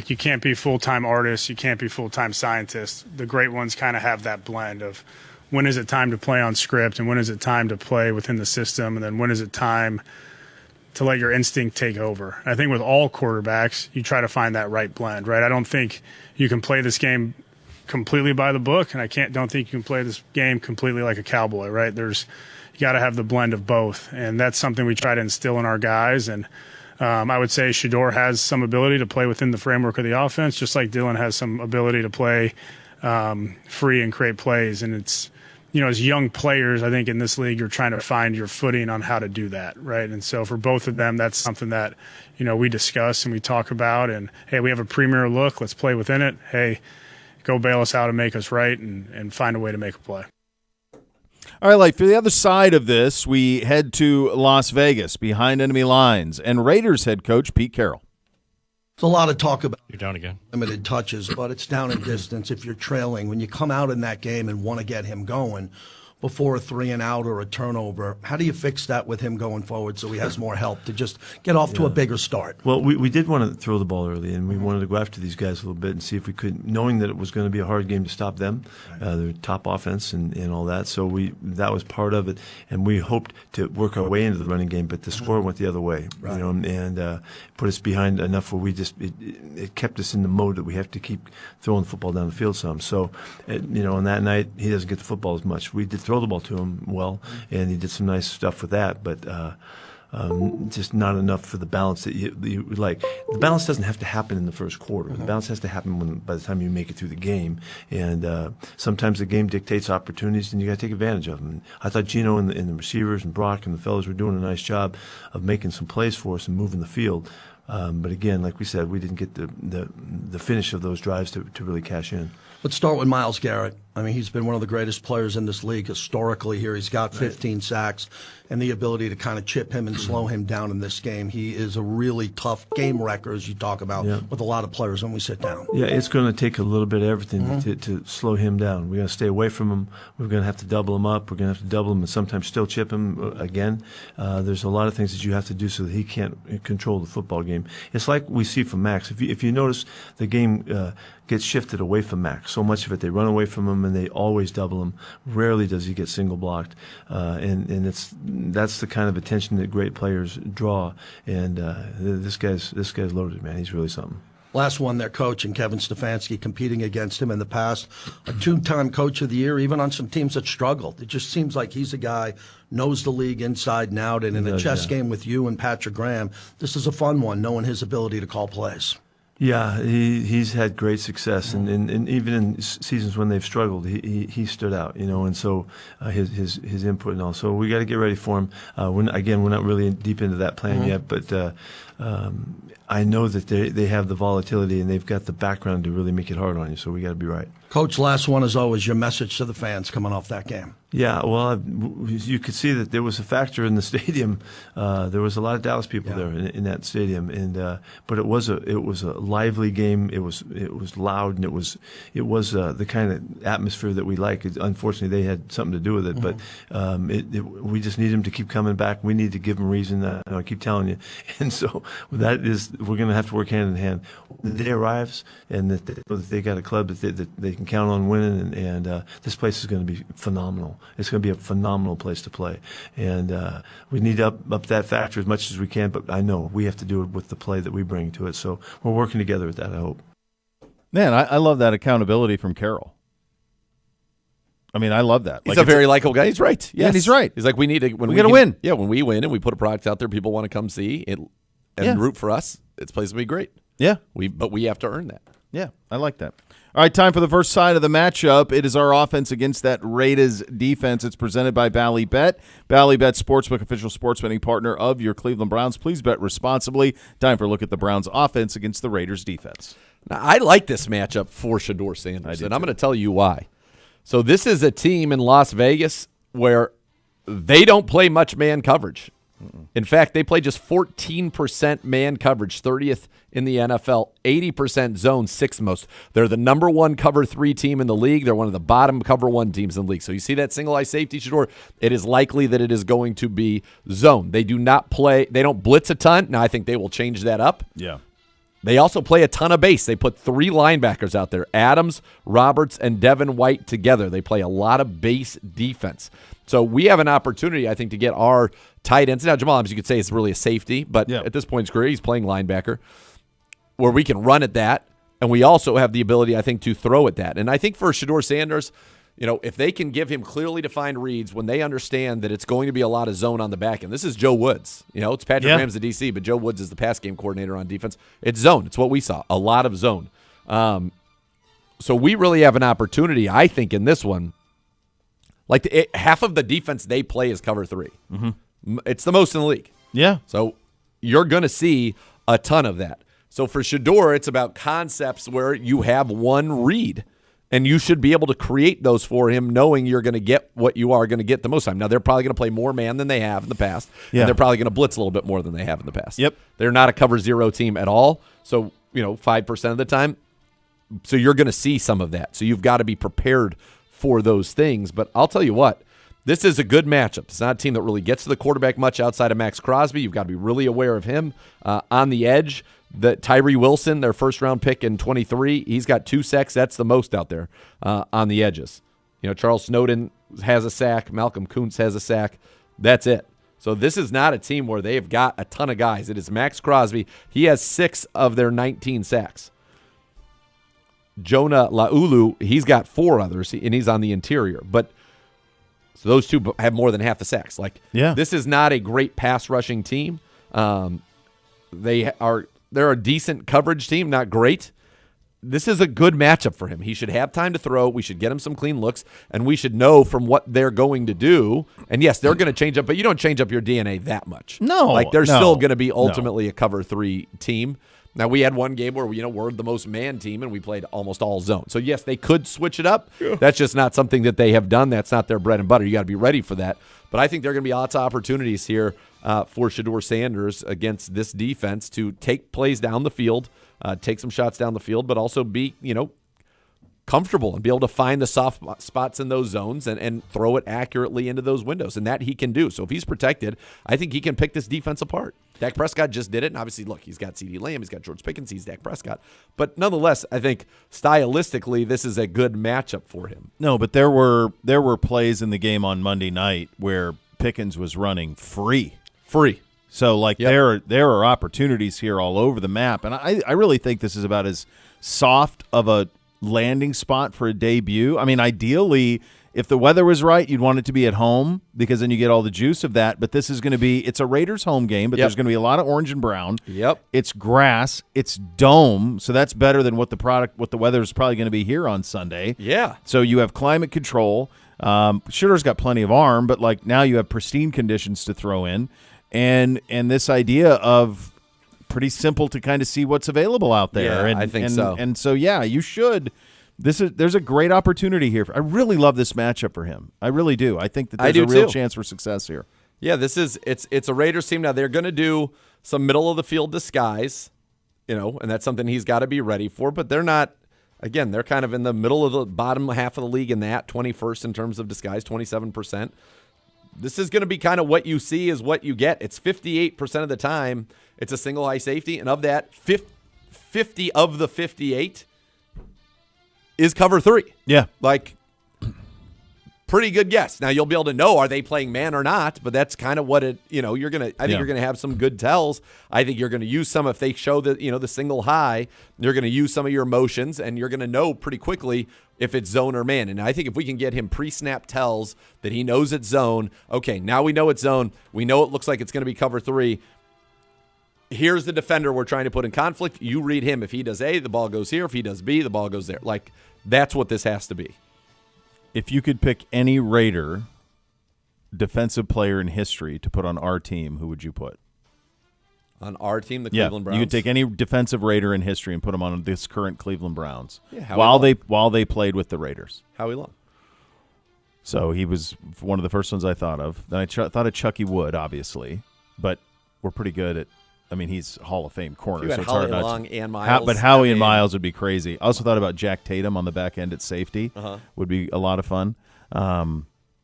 You can't be full-time artists, you can't be full-time scientists. The great ones kind of have that blend of when is it time to play on script and when is it time to play within the system, and then when is it time to let your instinct take over. I think with all quarterbacks, you try to find that right blend, right? I don't think you can play this game completely by the book, and don't think you can play this game completely like a cowboy, right? You got to have the blend of both, and that's something we try to instill in our guys. And I would say Shedeur has some ability to play within the framework of the offense, just like Dylan has some ability to play free and create plays. And it's, as young players, I think in this league, you're trying to find your footing on how to do that, right? And so for both of them, that's something that, we discuss and we talk about. And, hey, we have a premier look. Let's play within it. Hey, go bail us out and make us right and find a way to make a play. All right, for the other side of this, we head to Las Vegas, behind enemy lines, and Raiders head coach Pete Carroll. There's a lot of talk about you're down again. Limited touches, but it's down in distance if you're trailing. When you come out in that game and want to get him going before a 3-and-out or a turnover, how do you fix that with him going forward so he has more help to just get off to a bigger start? Well, we did want to throw the ball early, and we wanted to go after these guys a little bit and see if we could, knowing that it was going to be a hard game to stop them, their top offense and all that. So that was part of it, and we hoped to work our way into the running game, but the score went the other way, and put us behind enough where it kept us in the mode that we have to keep throwing the football down the field some. So, on that night, he doesn't get the football as much. We did throw the ball to him well, and he did some nice stuff with that, but just not enough for the balance that you like. The balance doesn't have to happen in the first quarter. The balance has to happen by the time you make it through the game, and sometimes the game dictates opportunities, and you got to take advantage of them. And I thought Gino and the receivers and Brock and the fellas were doing a nice job of making some plays for us and moving the field. But again, like we said, we didn't get the finish of those drives to really cash in. Let's start with Myles Garrett. I mean, he's been one of the greatest players in this league historically here. He's got 15 sacks and the ability to kind of chip him and slow him down in this game. He is a really tough game wrecker, as you talk about, with a lot of players when we sit down. Yeah, it's going to take a little bit of everything to slow him down. We're going to stay away from him. We're going to have to double him up. We're going to have to double him and sometimes still chip him again. There's a lot of things that you have to do so that he can't control the football game. It's like we see from Max. If you notice, the game gets shifted away from Max. So much of it, they run away from him and they always double him. Rarely does he get single blocked, and that's the kind of attention that great players draw. And this guy's loaded, man. He's really something. Last one, their coach, and Kevin Stefanski competing against him in the past. A 2-time coach of the year, even on some teams that struggled. It just seems like he's a guy, knows the league inside and out. And in a chess game with you and Patrick Graham, this is a fun one, knowing his ability to call plays. Yeah, he's had great success, and even in seasons when they've struggled, he stood out, and so his input and all. So we got to get ready for him. We're not really deep into that plan yet, but I know that they have the volatility and they've got the background to really make it hard on you. So we got to be right. Coach, last one is always your message to the fans coming off that game. Yeah, well, you could see that there was a factor in the stadium. There was a lot of Dallas people there in that stadium, and but it was a lively game. It was loud, and it was the kind of atmosphere that we like. Unfortunately, they had something to do with it, but we just need them to keep coming back. We need to give them reason. I keep telling you, and so we're going to have to work hand in hand. The day arrives, and that they got a club that they can count on winning, and this place is going to be phenomenal. It's going to be a phenomenal place to play, and we need to up that factor as much as we can. But I know we have to do it with the play that we bring to it. So we're working together at that, I hope. Man, I love that accountability from Carroll. I mean, I love that. He's a very likable guy. He's right. Yes. Yeah, he's right. He's like, we need to. When we got to win. Yeah, when we win and we put a product out there, people want to come see it and root for us. It's place to be great. Yeah. But we have to earn that. Yeah, I like that. All right, time for the first side of the matchup. It is our offense against that Raiders defense. It's presented by Ballybet. Ballybet Sportsbook, official sports betting partner of your Cleveland Browns. Please bet responsibly. Time for a look at the Browns offense against the Raiders defense. Now, I like this matchup for Shedeur Sanders, and I'm going to tell you why. So this is a team in Las Vegas where they don't play much man coverage. In fact, they play just 14% man coverage, 30th in the NFL, 80% zone, 6th most. They're the number 1 cover 3 team in the league. They're one of the bottom cover 1 teams in the league. So you see that single eye safety, Shedeur, it is likely that it is going to be zone. They do not play, they don't blitz a ton. Now I think they will change that up. Yeah. They also play a ton of base. They put 3 linebackers out there, Adams, Roberts, and Devin White together. They play a lot of base defense. So we have an opportunity, I think, to get our tight ends. Now, Jamal Adams, you could say, is really a safety, but at this point in his career, he's playing linebacker, where we can run at that, and we also have the ability, I think, to throw at that. And I think for Shedeur Sanders, if they can give him clearly defined reads when they understand that it's going to be a lot of zone on the back end. This is Joe Woods. It's Patrick Graham's the DC, but Joe Woods is the pass game coordinator on defense. It's zone. It's what we saw, a lot of zone. So we really have an opportunity, I think, in this one. Like half of the defense they play is cover 3. Mm-hmm. It's the most in the league. Yeah. So you're going to see a ton of that. So for Shedeur, it's about concepts where you have one read, and you should be able to create those for him, knowing you're going to get what you are going to get the most time. Now, they're probably going to play more man than they have in the past, and they're probably going to blitz a little bit more than they have in the past. Yep. They're not a cover 0 team at all, so 5% of the time. So you're going to see some of that. So you've got to be prepared for those things. But I'll tell you what, this is a good matchup. It's not a team that really gets to the quarterback much outside of Max Crosby. You've got to be really aware of him. On the edge, Tyree Wilson, their first-round pick in 23, he's got 2 sacks. That's the most out there on the edges. Charles Snowden has a sack. Malcolm Kuntz has a sack. That's it. So this is not a team where they've got a ton of guys. It is Max Crosby. He has 6 of their 19 sacks. Jonah Laulu, he's got 4 others, and he's on the interior. But so those 2 have more than half the sacks. This is not a great pass rushing team. They're a decent coverage team, not great. This is a good matchup for him. He should have time to throw. We should get him some clean looks, and we should know from what they're going to do. And yes, they're going to change up, but you don't change up your DNA that much. No, they're still going to be ultimately a cover 3 team. Now, we had one game where, we're the most man team, and we played almost all zone. So, yes, they could switch it up. Yeah. That's just not something that they have done. That's not their bread and butter. You got to be ready for that. But I think there are going to be lots of opportunities here for Shedeur Sanders against this defense to take plays down the field, take some shots down the field, but also be, comfortable and be able to find the soft spots in those zones and throw it accurately into those windows. And that he can do. So if he's protected, I think he can pick this defense apart. Dak Prescott just did it. And obviously, look, he's got CeeDee Lamb. He's got George Pickens. He's Dak Prescott. But nonetheless, I think stylistically, this is a good matchup for him. No, but there were plays in the game on Monday night where Pickens was running free. So, there are opportunities here all over the map. And I really think this is about as soft of a landing spot for a debut. I mean, ideally, if the weather was right, you'd want it to be at home because then you get all the juice of that. But this is going to be – it's a Raiders home game, but there's going to be a lot of orange and brown. Yep. It's grass. It's dome, so that's better than what the weather is probably going to be here on Sunday. Yeah. So you have climate control. Shedeur's got plenty of arm, but now you have pristine conditions to throw in. And this idea of – pretty simple to kind of see what's available out there. Yeah, I think so. And so, you should. There's a great opportunity here. I really love this matchup for him. I really do. I think that there's a real chance for success here. Yeah, it's a Raiders team. Now, they're going to do some middle-of-the-field disguise, and that's something he's got to be ready for. But they're not, again, they're kind of in the middle of the bottom half of the league in that, 21st in terms of disguise, 27%. This is going to be kind of what you see is what you get. It's 58% of the time it's a single high safety, and of that, 50 of the 58 is cover 3. Yeah. pretty good guess. Now you'll be able to know are they playing man or not, but that's kind of what it. I think you're gonna have some good tells. I think you're gonna use some if they show the single high. You're gonna use some of your emotions, and you're gonna know pretty quickly if it's zone or man. And I think if we can get him pre-snap tells that he knows it's zone. Okay, now we know it's zone. We know it looks like it's gonna be cover 3. Here's the defender we're trying to put in conflict. You read him. If he does A, the ball goes here. If he does B, the ball goes there. Like, that's what this has to be. If you could pick any Raider defensive player in history to put on our team, who would you put? On our team, the Cleveland Browns? You could take any defensive Raider in history and put him on this current Cleveland Browns. Yeah, while they played with the Raiders. Howie Long. So he was one of the first ones I thought of. Then I thought of Chucky Wood, obviously, but we're pretty good at. I mean, he's Hall of Fame corner, so it's hard not Long and Miles. But Howie and Miles would be crazy. I also thought about Jack Tatum on the back end at safety. Would be a lot of fun.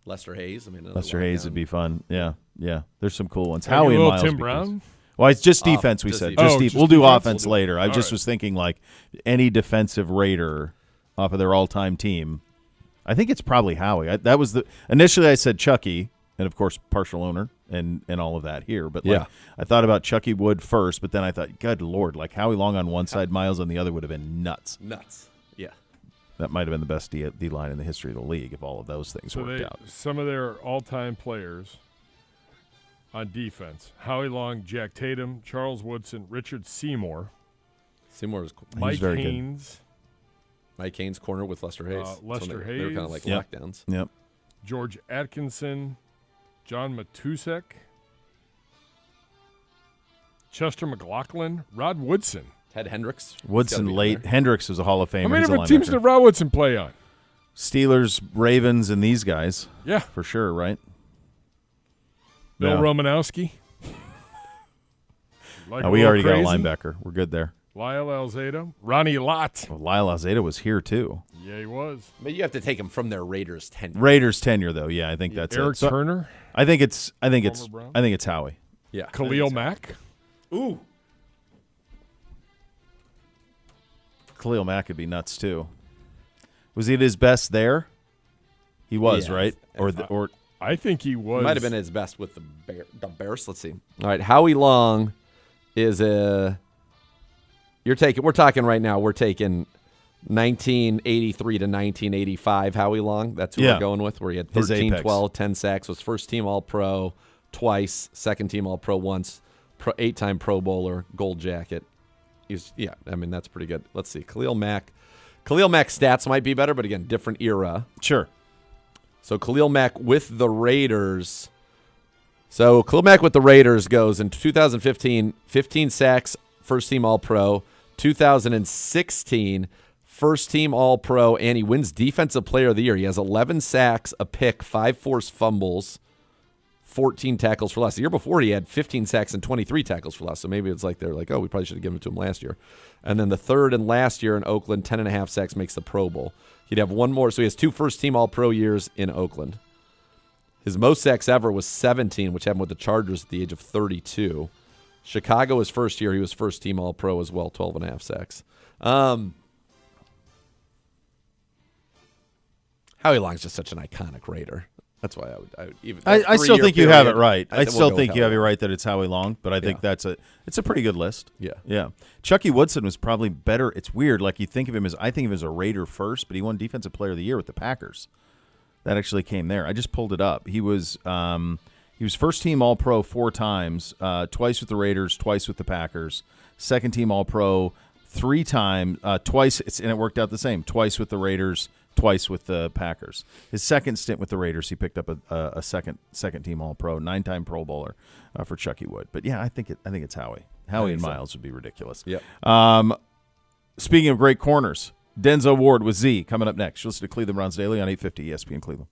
Lester Hayes. Lester Hayes would be fun. Yeah. There's some cool ones. Howie and Miles. Tim Brown? Well, it's just defense. We said just defense. We'll do offense later. I just was thinking like any defensive Raider off of their all-time team. I think it's probably Howie. That was initially I said Chucky. And, of course, partial owner and all of that here. But, I thought about Chucky Wood first, but then I thought, good Lord, like Howie Long on one side, Miles on the other would have been nuts. Yeah. That might have been the best D-line in the history of the league if all of those things worked out. Some of their all-time players on defense, Howie Long, Jack Tatum, Charles Woodson, Richard Seymour. Seymour was cool. Mike Haynes. Mike Haynes corner with Lester Hayes. Lester Hayes. They were kind of like lockdowns. Yep. George Atkinson. John Matusek, Chester McLaughlin, Rod Woodson. Ted Hendricks. Woodson late. Hendricks was a Hall of Famer. How many different teams did Rod Woodson play on? Steelers, Ravens, and these guys. Yeah. For sure, right? Bill Romanowski. We already got a linebacker. We're good there. Lyle Alzado. Ronnie Lott. Well, Lyle Alzado was here, too. Yeah, he was. But you have to take him from their Raiders tenure. Raiders tenure, though. Yeah, I think that's Eric Turner. I think it's Howie. Yeah. Khalil Mack. Ooh. Khalil Mack would be nuts too. Was he at his best there? He was, right? Or I think he was. He might have been at his best with the Bears. Let's see. All right, Howie Long is a. We're talking right now. We're taking 1983 to 1985 Howie Long. That's who we're going with, where he had 13, 12, 10 sacks, was first team All-Pro twice, second team All-Pro once, 8-time Pro Bowler, gold jacket. That's pretty good. Let's see. Khalil Mack's stats might be better, but again, different era. Sure. So Khalil Mack with the Raiders. So Khalil Mack with the Raiders goes in 2015, 15 sacks, first team All-Pro. 2016, first team All-Pro, and he wins Defensive Player of the Year. He has 11 sacks, a pick, 5 forced fumbles, 14 tackles for loss. The year before, he had 15 sacks and 23 tackles for loss. So maybe it's like they're like, oh, we probably should have given it to him last year. And then the third and last year in Oakland, 10.5 sacks makes the Pro Bowl. He'd have one more. So he has 2 first-team All-Pro years in Oakland. His most sacks ever was 17, which happened with the Chargers at the age of 32. Chicago, his first year, he was first-team All-Pro as well, 12.5 sacks. Howie Long's just such an iconic Raider. That's why I would even. I still think you have it right. I still think you have it right that it's Howie Long, but I think it's a pretty good list. Yeah. Chucky Woodson was probably better. It's weird. Like I think of him as a Raider first, but he won Defensive Player of the Year with the Packers. That actually came there. I just pulled it up. He was first team All-Pro 4 times, twice with the Raiders, twice with the Packers. Second team All-Pro 3 times, twice, and it worked out the same. Twice with the Raiders, twice with the Packers. His second stint with the Raiders, he picked up a second team All-Pro, 9-time Pro Bowler for Chucky Wood. But yeah, I think it's Howie. Howie and Miles would be ridiculous. Yep. Speaking of great corners, Denzel Ward with Z coming up next. You'll listen to Cleveland Browns Daily on 850 ESPN Cleveland.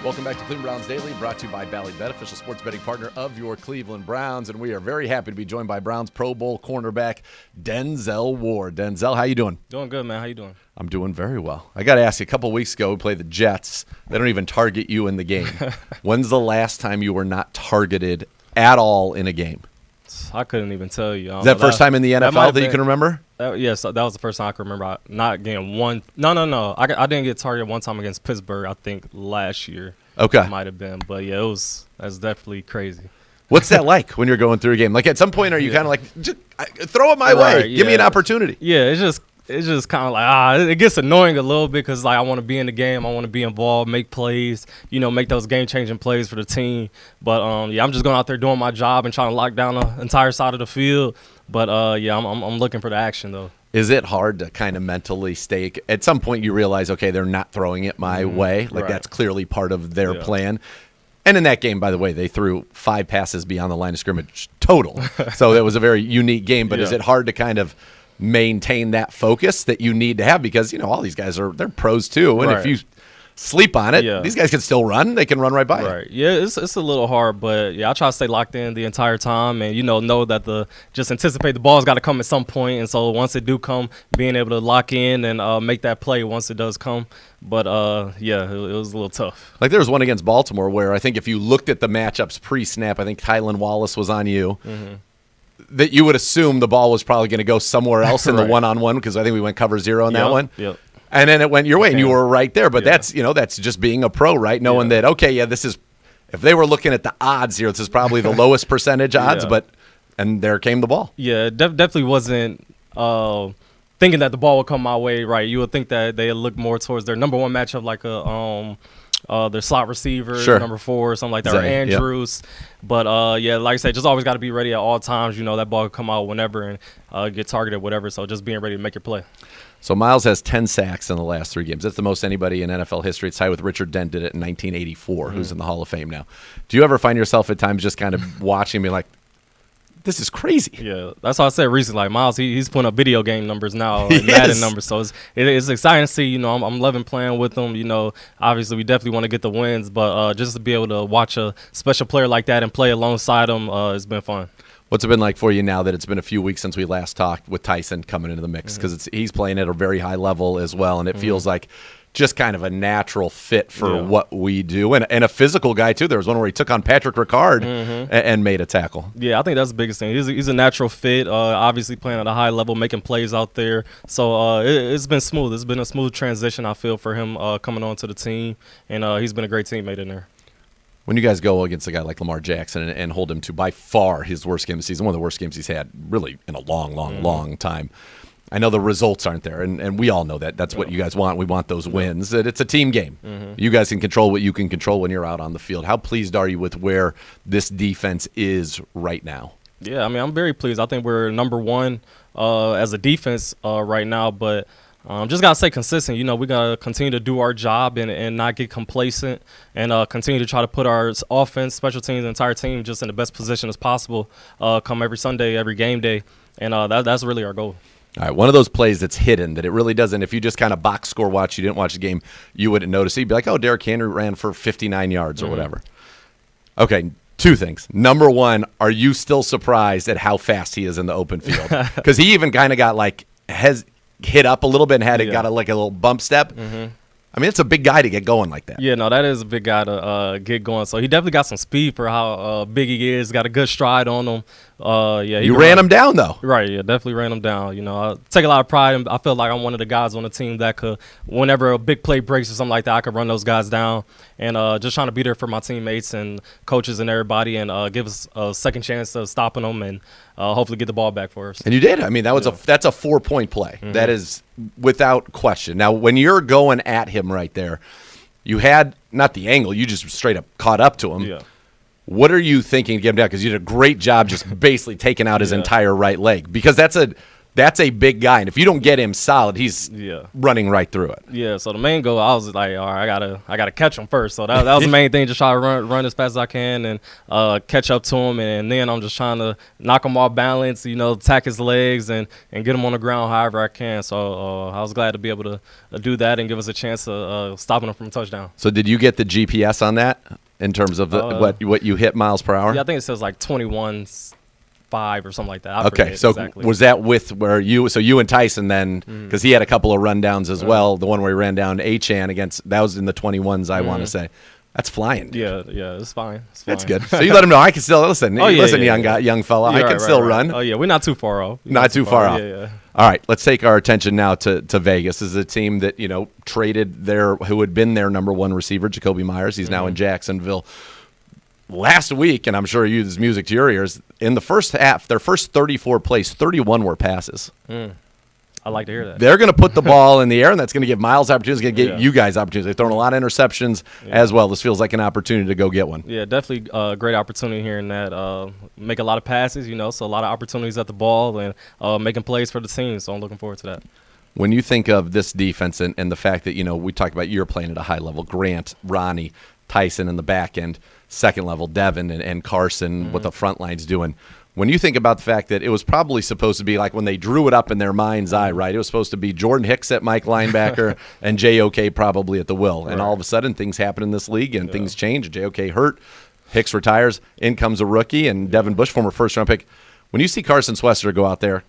Welcome back to Cleveland Browns Daily, brought to you by Ballybet, official sports betting partner of your Cleveland Browns. And we are very happy to be joined by Browns Pro Bowl cornerback Denzel Ward. Denzel, how you doing? Doing good, man. How you doing? I'm doing very well. I got to ask you, a couple weeks ago, we played the Jets. They don't even target you in the game. When's the last time you were not targeted at all in a game? I couldn't even tell you. Is that first time in the NFL that you can remember? Yes, that was the first time I can remember not getting one. No. I didn't get targeted one time against Pittsburgh, I think, last year. Okay. It might have been. But, yeah, that's definitely crazy. What's that like when you're going through a game? Like, at some point, are you kind of like, just throw it my way. Give me an opportunity. Yeah, it's just kind of like, it gets annoying a little bit because, like, I want to be in the game. I want to be involved, make plays, make those game-changing plays for the team. But, I'm just going out there doing my job and trying to lock down the entire side of the field. But, I'm looking for the action, though. Is it hard to kind of mentally stay? At some point, you realize, okay, they're not throwing it my way. Like, that's clearly part of their plan. And in that game, by the way, they threw 5 passes beyond the line of scrimmage total. So that was a very unique game. But is it hard to kind of maintain that focus that you need to have? Because, all these guys they're pros too. And if you sleep on it, these guys can still run. They can run right by you. Yeah, it's a little hard, but I try to stay locked in the entire time and, know that just anticipate the ball's got to come at some point. And so once it do come, being able to lock in and make that play once it does come. But, it was a little tough. Like there was one against Baltimore where I think if you looked at the matchups pre-snap, I think Kylan Wallace was on you. Mm-hmm. That you would assume the ball was probably going to go somewhere else in the one-on-one because I think we went cover 0 on that one. Yep. And then it went your way, and you were right there. But that's just being a pro, right? Knowing that, this is – if they were looking at the odds here, this is probably the lowest percentage odds, and there came the ball. Yeah, definitely wasn't thinking that the ball would come my way, right? You would think that they look more towards their number one matchup like their slot receiver, number 4 or something like that, or Andrews. Yep. But, like I said, just always got to be ready at all times. That ball could come out whenever and get targeted, whatever. So just being ready to make your play. So Miles has 10 sacks in the last 3 games. That's the most anybody in NFL history. It's tied with Richard Dent did it in 1984, who's in the Hall of Fame now. Do you ever find yourself at times just kind of watching me like, this is crazy? Yeah, that's why I said recently, like Miles, he's putting up video game numbers now, Madden numbers. So it's exciting to see. I'm loving playing with him. Obviously we definitely want to get the wins, but just to be able to watch a special player like that and play alongside him, it's been fun. What's it been like for you now that it's been a few weeks since we last talked with Tyson coming into the mix? Because he's playing at a very high level as well, and it feels like just kind of a natural fit for what we do. And a physical guy, too. There was one where he took on Patrick Ricard and made a tackle. Yeah, I think that's the biggest thing. He's a natural fit, obviously playing at a high level, making plays out there. So it's been smooth. It's been a smooth transition, I feel, for him coming on to the team. And he's been a great teammate in there. When you guys go against a guy like Lamar Jackson and hold him to by far his worst game of the season, one of the worst games he's had really in a long time, I know the results aren't there, and we all know that. That's what you guys want. We want those wins. It's a team game. You guys can control what you can control when you're out on the field. How pleased are you with where this defense is right now? Yeah, I'm very pleased. I think we're number 1 as a defense right now, but just got to stay consistent. We got to continue to do our job and not get complacent and continue to try to put our offense, special teams, the entire team just in the best position as possible come every Sunday, every game day. And that's really our goal. All right, one of those plays that's hidden that it really doesn't. If you just kind of box score watch, you didn't watch the game, you wouldn't notice it. You'd be like, Derrick Henry ran for 59 yards or whatever. Okay, 2 things. Number 1, are you still surprised at how fast he is in the open field? Because he even kind of got hit up a little bit and had got a little bump step. I mean, it's a big guy to get going like that. Yeah, no, that is a big guy to get going. So he definitely got some speed for how big he is. Got a good stride on him. You ran him down, though. Right, yeah, definitely ran him down. I take a lot of pride in, I feel like I'm one of the guys on the team that could, whenever a big play breaks or something like that, I could run those guys down. And just trying to be there for my teammates and coaches and everybody and give us a second chance of stopping them and hopefully get the ball back for us. And you did. I mean, that's a 4-point play. That is without question. Now, when you're going at him right there, you had not the angle, you just straight up caught up to him. Yeah. What are you thinking to get him down? Because you did a great job just basically taking out his entire right leg. Because that's That's a big guy, and if you don't get him solid, he's running right through it. Yeah, so the main goal, I was like, all right, I gotta catch him first. So that was the main thing, just try to run as fast as I can and catch up to him, and then I'm just trying to knock him off balance, attack his legs and get him on the ground however I can. So I was glad to be able to do that and give us a chance of stopping him from a touchdown. So did you get the GPS on that in terms of what you hit miles per hour? Yeah, I think it says like 21.5 or something like that. Okay, so exactly. Was that with where you and Tyson then, because he had a couple of rundowns as well, the one where he ran down Achan that was in the 21s, I want to say. That's flying. Dude. Yeah, it's fine. That's good. So you let him know I can still listen. Young fella, I can still run. Oh yeah, we're not too far off. Not too far off. Yeah. All right, let's take our attention now to Vegas. This is a team that traded who had been their number one receiver, Jacoby Myers. He's now in Jacksonville. Last week, and I'm sure you this music to your ears, in the first half, their first 34 plays, 31 were passes. I like to hear that. They're going to put the ball in the air, and that's going to give Miles opportunities, going to give you guys opportunities. They've thrown a lot of interceptions as well. This feels like an opportunity to go get one. Yeah, definitely a great opportunity here in that. Make a lot of passes, so a lot of opportunities at the ball and making plays for the team. So I'm looking forward to that. When you think of this defense and the fact that, we talked about you're playing at a high level, Grant, Ronnie, Tyson in the back end, second level, Devin and Carson, what the front line's doing. When you think about the fact that it was probably supposed to be like when they drew it up in their mind's eye, right? It was supposed to be Jordan Hicks at Mike linebacker and JOK probably at the will. And all of a sudden things happen in this league and things change. JOK hurt, Hicks retires, in comes a rookie, and Devin Bush, former first-round pick. When you see Carson Swis-singer go out there,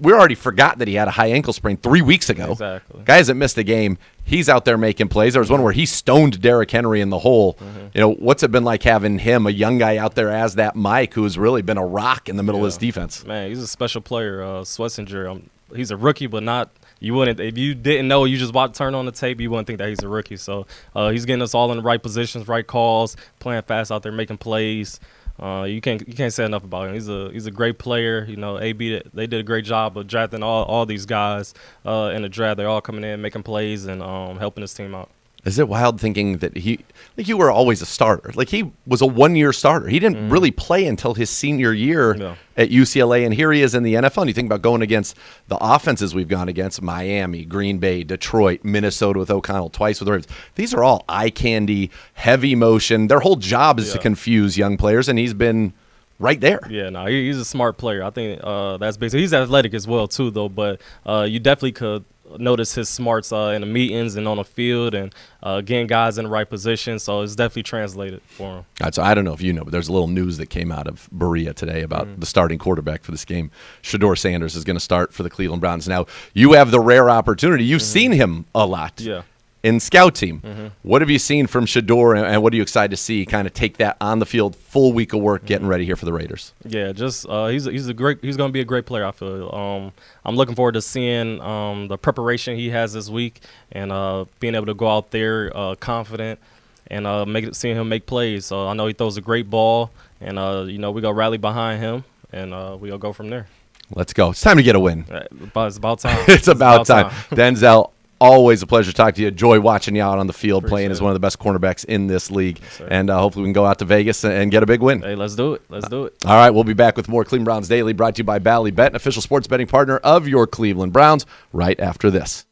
we already forgot that he had a high ankle sprain 3 weeks ago. Exactly. Guy hasn't missed a game. He's out there making plays. There was one where he stoned Derrick Henry in the hole. What's it been like having him, a young guy out there as that Mike, who's really been a rock in the middle of this defense? Man, he's a special player. Swis-singer, he's a rookie, but not – you wouldn't – if you didn't know, you just turn on the tape, you wouldn't think that he's a rookie. So he's getting us all in the right positions, right calls, playing fast out there, making plays. You can't say enough about him. He's a great player. AB, they did a great job of drafting all these guys in the draft. They're all coming in, making plays, and helping his team out. Is it wild thinking that you were always a starter? Like he was a 1-year starter. He didn't really play until his senior year at UCLA, and here he is in the NFL. And you think about going against the offenses we've gone against: Miami, Green Bay, Detroit, Minnesota with O'Connell, twice with the Ravens. These are all eye candy, heavy motion. Their whole job is to confuse young players, and he's been right there. Yeah, no, he's a smart player. I think that's basic. He's athletic as well too, though. But you definitely could notice his smarts in the meetings and on the field and getting guys in the right position. So it's definitely translated for him. All right, so I don't know if you know, but there's a little news that came out of Berea today about the starting quarterback for this game. Shedeur Sanders is going to start for the Cleveland Browns. Now, you have the rare opportunity. You've seen him a lot. Yeah. In scout team, what have you seen from Shedeur, and what are you excited to see kind of take that on the field, full week of work, getting ready here for the Raiders? Yeah, just he's going to be a great player, I feel. I'm looking forward to seeing the preparation he has this week and being able to go out there confident and seeing him make plays. So I know he throws a great ball, and we're going to rally behind him, and we're going to go from there. Let's go. It's time to get a win. It's about time. It's about time. Denzel, always a pleasure to talk to you. Enjoy watching you out on the field. Appreciate playing as one of the best cornerbacks in this league. Yes, and hopefully we can go out to Vegas and get a big win. Hey, let's do it. Let's do it. All right, we'll be back with more Cleveland Browns Daily, brought to you by Bally Bet, an official sports betting partner of your Cleveland Browns, right after this.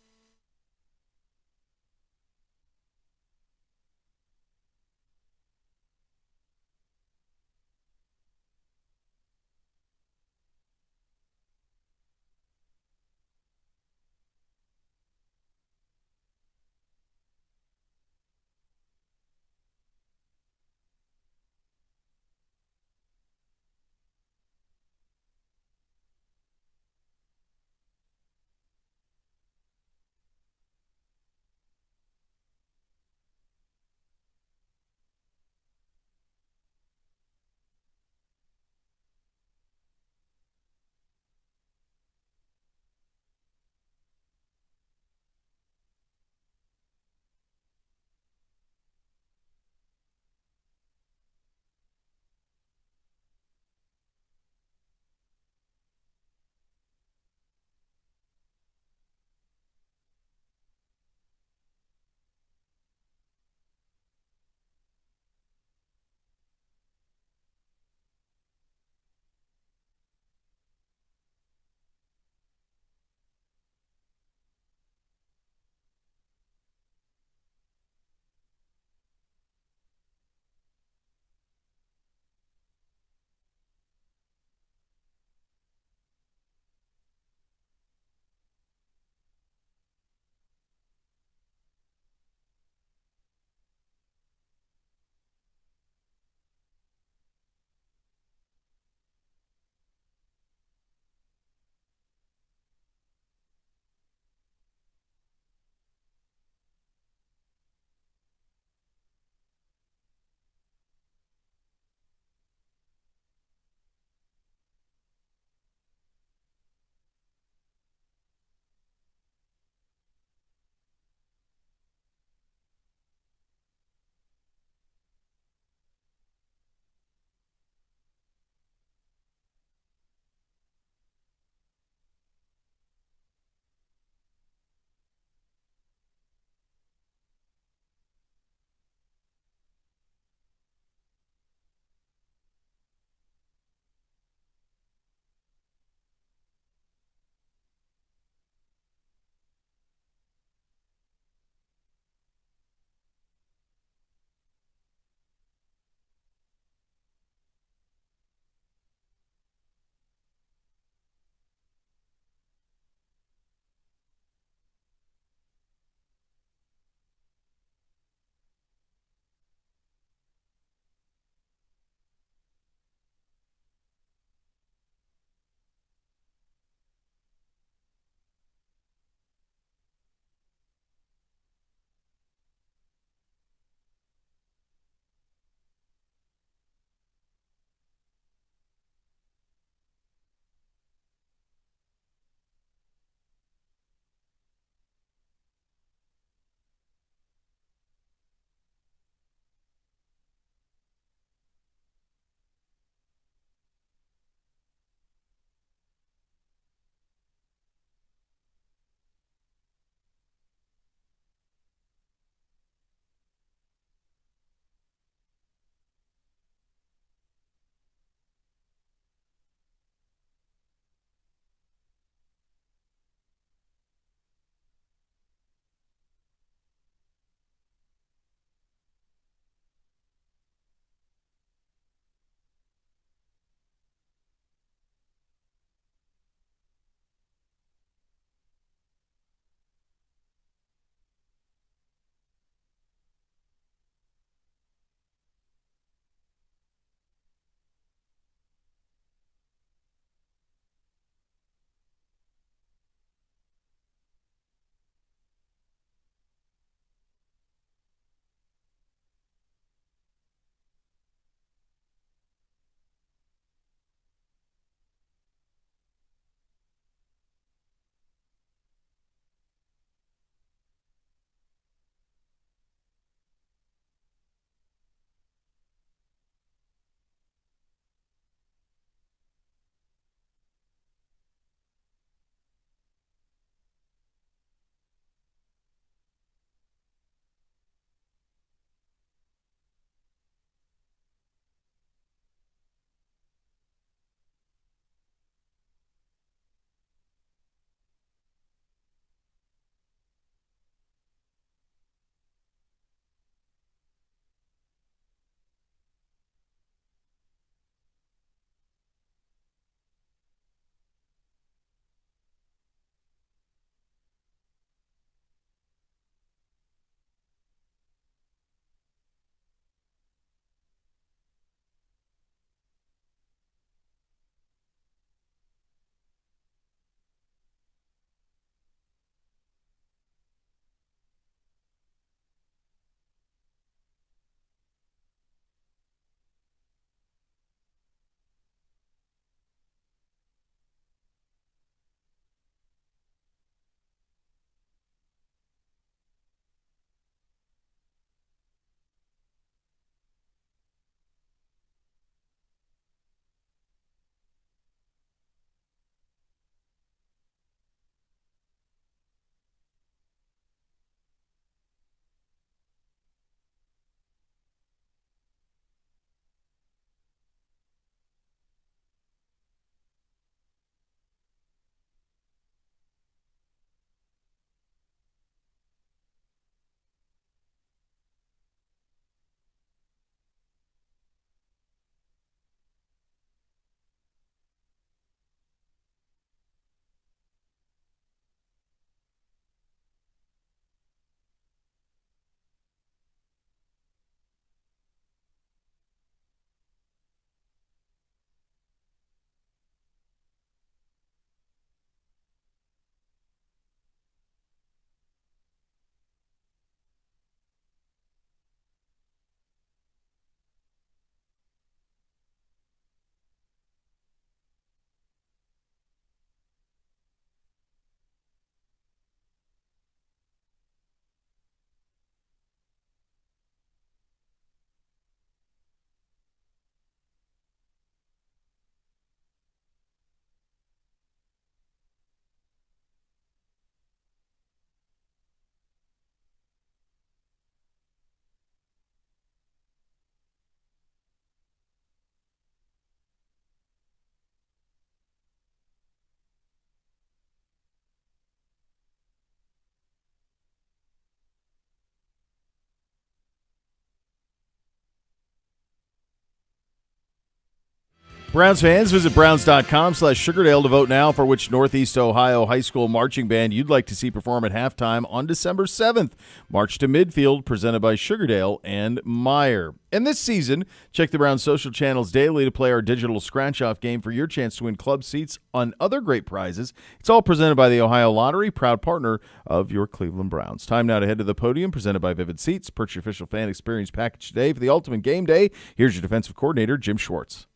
Browns fans, visit browns.com/Sugardale to vote now for which Northeast Ohio high school marching band you'd like to see perform at halftime on December 7th. March to Midfield, presented by Sugardale and Meyer. And this season, check the Browns social channels daily to play our digital scratch-off game for your chance to win club seats on other great prizes. It's all presented by the Ohio Lottery, proud partner of your Cleveland Browns. Time now to head to the podium, presented by Vivid Seats. Purchase your official fan experience package today for the ultimate game day. Here's your defensive coordinator, Jim Schwarz.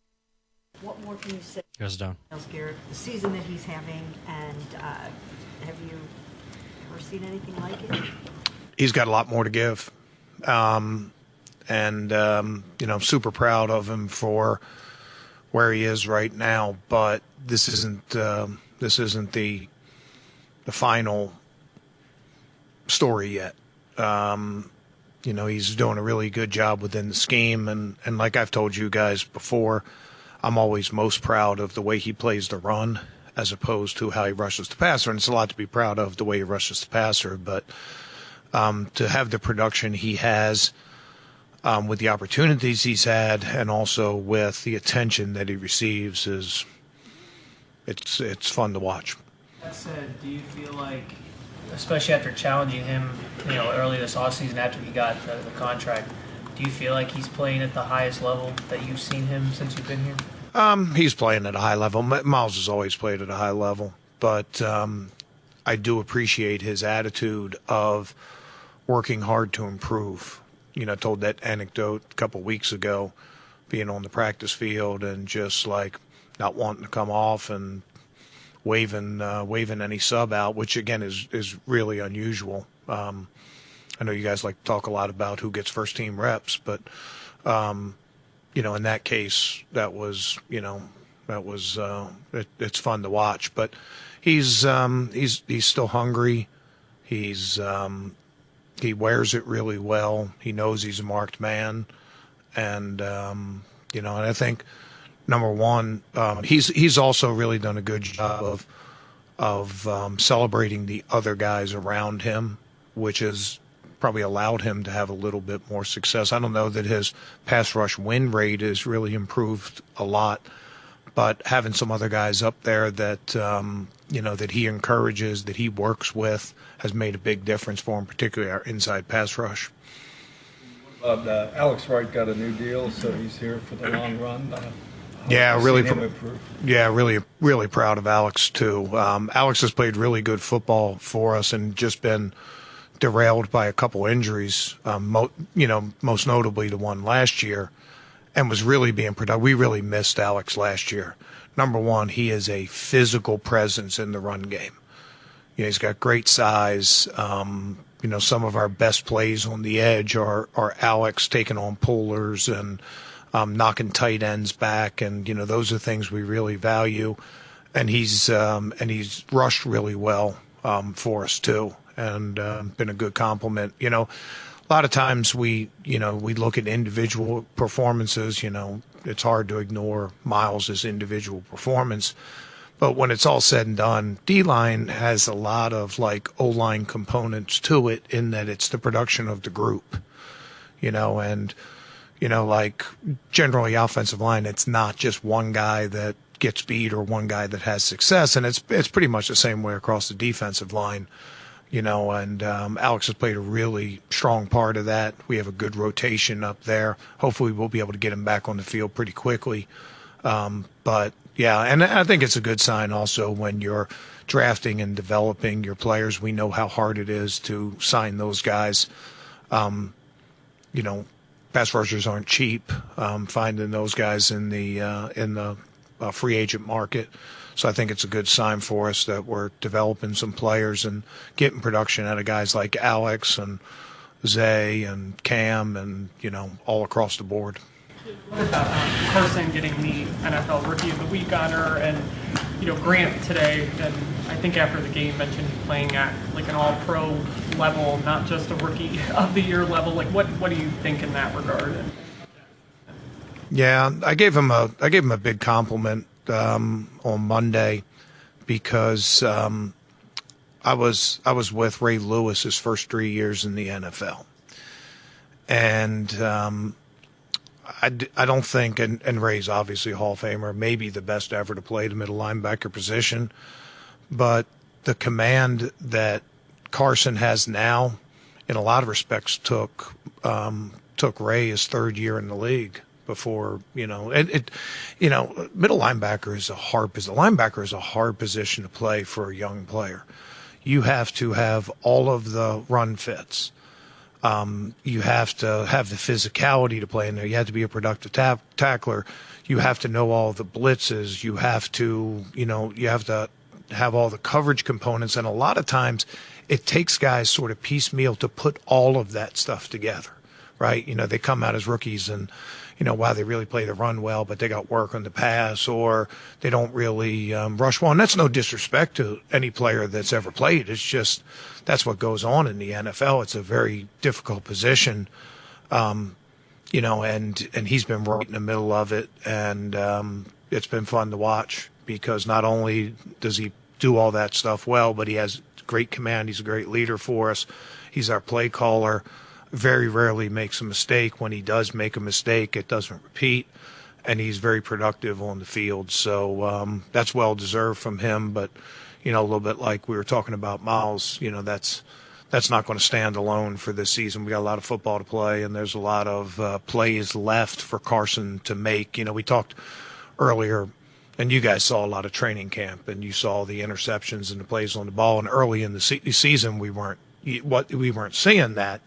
What more can you say? Goes down. Garrett, the season that he's having, and have you ever seen anything like it? He's got a lot more to give. I'm super proud of him for where he is right now, but this isn't the final story yet. He's doing a really good job within the scheme, and like I've told you guys before, I'm always most proud of the way he plays the run as opposed to how he rushes the passer. And it's a lot to be proud of the way he rushes the passer, but to have the production he has with the opportunities he's had and also with the attention that he receives it's fun to watch. That said, do you feel like, especially after challenging him, early this offseason after he got the contract, do you feel like he's playing at the highest level that you've seen him since you've been here? He's playing at a high level. Miles has always played at a high level, but I do appreciate his attitude of working hard to improve. I told that anecdote a couple weeks ago, being on the practice field and just like not wanting to come off and waving any sub out, which again is really unusual. I know you guys like to talk a lot about who gets first team reps, but in that case, it's fun to watch. But he's still hungry. He wears it really well. He knows he's a marked man, and and I think number one, he's also really done a good job of celebrating the other guys around him, which has probably allowed him to have a little bit more success. I don't know that his pass rush win rate has really improved a lot, but having some other guys up there that that he encourages, that he works with, has made a big difference for him, particularly our inside pass rush. Alex Wright got a new deal, so he's here for the long run. Really proud of Alex too. Alex has played really good football for us and just been derailed by a couple injuries, most notably the one last year, and was really being productive. We really missed Alex last year. Number one, he is a physical presence in the run game. He's got great size. Some of our best plays on the edge are Alex taking on pullers and knocking tight ends back, and those are things we really value. And he's rushed really well for us too. And been a good compliment. A lot of times we look at individual performances. It's hard to ignore Miles' individual performance. But when it's all said and done, D-line has a lot of O-line components to it in that it's the production of the group. Generally offensive line, it's not just one guy that gets beat or one guy that has success. And it's pretty much the same way across the defensive line. Alex has played a really strong part of that. We have a good rotation up there. Hopefully we'll be able to get him back on the field pretty quickly. But yeah, and I think it's a good sign also when you're drafting and developing your players. We know how hard it is to sign those guys. Pass rushers aren't cheap. Finding those guys in the free agent market. So I think it's a good sign for us that we're developing some players and getting production out of guys like Alex and Zay and Cam and, all across the board. What about Carson getting the NFL Rookie of the Week honor and, Grant today, and I think after the game mentioned playing at an all-pro level, not just a Rookie of the Year level. What do you think in that regard? Yeah, I gave him a big compliment on Monday because I was with Ray Lewis his first 3 years in the NFL, and I don't think, and Rees obviously a Hall of Famer, maybe the best ever to play the middle linebacker position, but the command that Carson has now, in a lot of respects, took Ray his third year in the league before, middle linebacker is a hard position. Linebacker is a hard position to play for a young player. You have to have all of the run fits. You have to have the physicality to play in there. You have to be a productive tackler. You have to know all the blitzes. You have to have all the coverage components. And a lot of times it takes guys sort of piecemeal to put all of that stuff together, right? They come out as rookies and, wow, they really play the run well, but they got work on the pass, or they don't really rush well. And that's no disrespect to any player that's ever played. It's just that's what goes on in the NFL. It's a very difficult position, and he's been right in the middle of it, and it's been fun to watch because not only does he do all that stuff well, but he has great command. He's a great leader for us. He's our play caller. Very rarely makes a mistake. When he does make a mistake, it doesn't repeat, and he's very productive on the field. So that's well deserved from him. But a little bit like we were talking about Miles, that's not going to stand alone for this season. We got a lot of football to play, and there's a lot of plays left for Carson to make. We talked earlier, and you guys saw a lot of training camp, and you saw the interceptions and the plays on the ball. And early in the season, we weren't seeing that.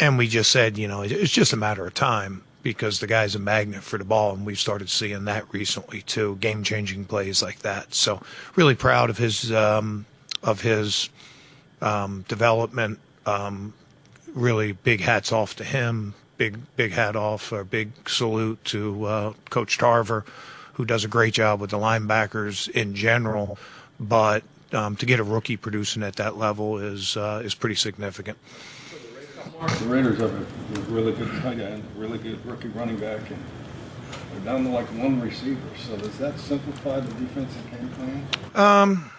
And we just said, it's just a matter of time because the guy's a magnet for the ball, and we've started seeing that recently too, game-changing plays like that. So really proud of his development. Really big hats off to him. Big hat off, or big salute to Coach Tarver, who does a great job with the linebackers in general. But to get a rookie producing at that level is pretty significant. The Raiders have a really good tight end, really good rookie running back, and they're down to like one receiver. So does that simplify the defensive game plan?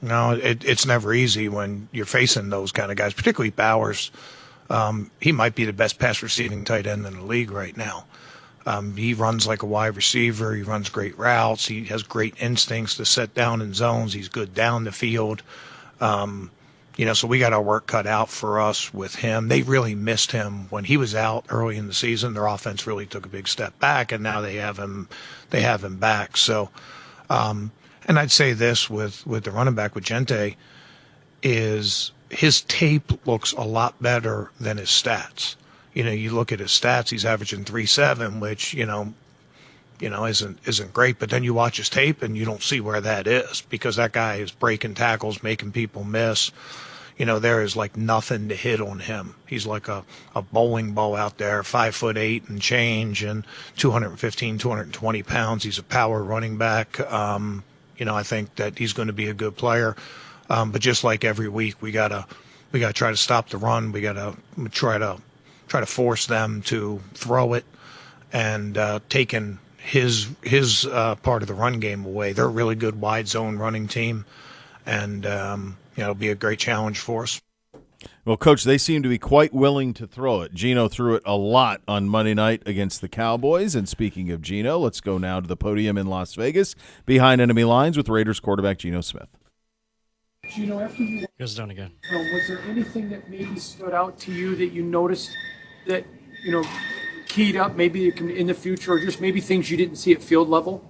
No, it's never easy when you're facing those kind of guys, particularly Bowers. He might be the best pass receiving tight end in the league right now. He runs like a wide receiver. He runs great routes. He has great instincts to set down in zones. He's good down the field. So we got our work cut out for us with him. They really missed him when he was out early in the season. Their offense really took a big step back, and now they have him back. So, and I'd say this with the running back with Gente is his tape looks a lot better than his stats. You look at his stats, he's averaging 3.7, which, isn't great, but then you watch his tape and you don't see where that is because that guy is breaking tackles, making people miss. There is like nothing to hit on him. He's like a bowling ball out there, 5'8" and change, and 215, 220 pounds. He's a power running back. I think that he's going to be a good player. But just like every week, we gotta try to stop the run. We gotta try to force them to throw it, and taking his part of the run game away. They're a really good wide zone running team, and it'll be a great challenge for us. Well, Coach, they seem to be quite willing to throw it. Gino threw it a lot on Monday night against the Cowboys. And speaking of Gino, let's go now to the podium in Las Vegas behind enemy lines with Raiders quarterback Gino Smith. Gino, after you goes down again. Was there anything that maybe stood out to you that you noticed that, keyed up maybe in the future, or just maybe things you didn't see at field level?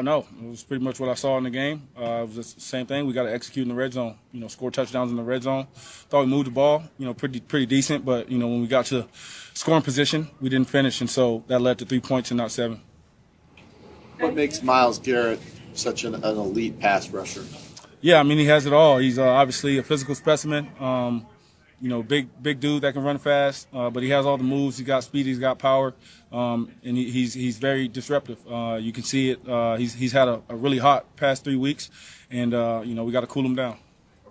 No, it was pretty much what I saw in the game. It was just the same thing. We got to execute in the red zone. Score touchdowns in the red zone. Thought we moved the ball, pretty decent. But when we got to scoring position, we didn't finish, and so that led to 3 points and not 7. What makes Myles Garrett such an elite pass rusher? Yeah, he has it all. He's obviously a physical specimen. Big dude that can run fast, but he has all the moves. He's got speed, he's got power, and he's very disruptive. You can see it. He's had a really hot past 3 weeks, and we got to cool him down.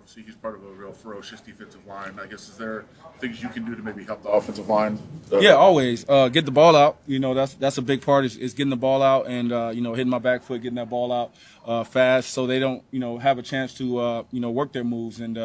obviously he's part of a real ferocious defensive line. I guess, is there things you can do to maybe help the offensive line? Yeah, always. Get the ball out. That's a big part is getting the ball out and, hitting my back foot, getting that ball out fast so they don't, have a chance to, work their moves. And,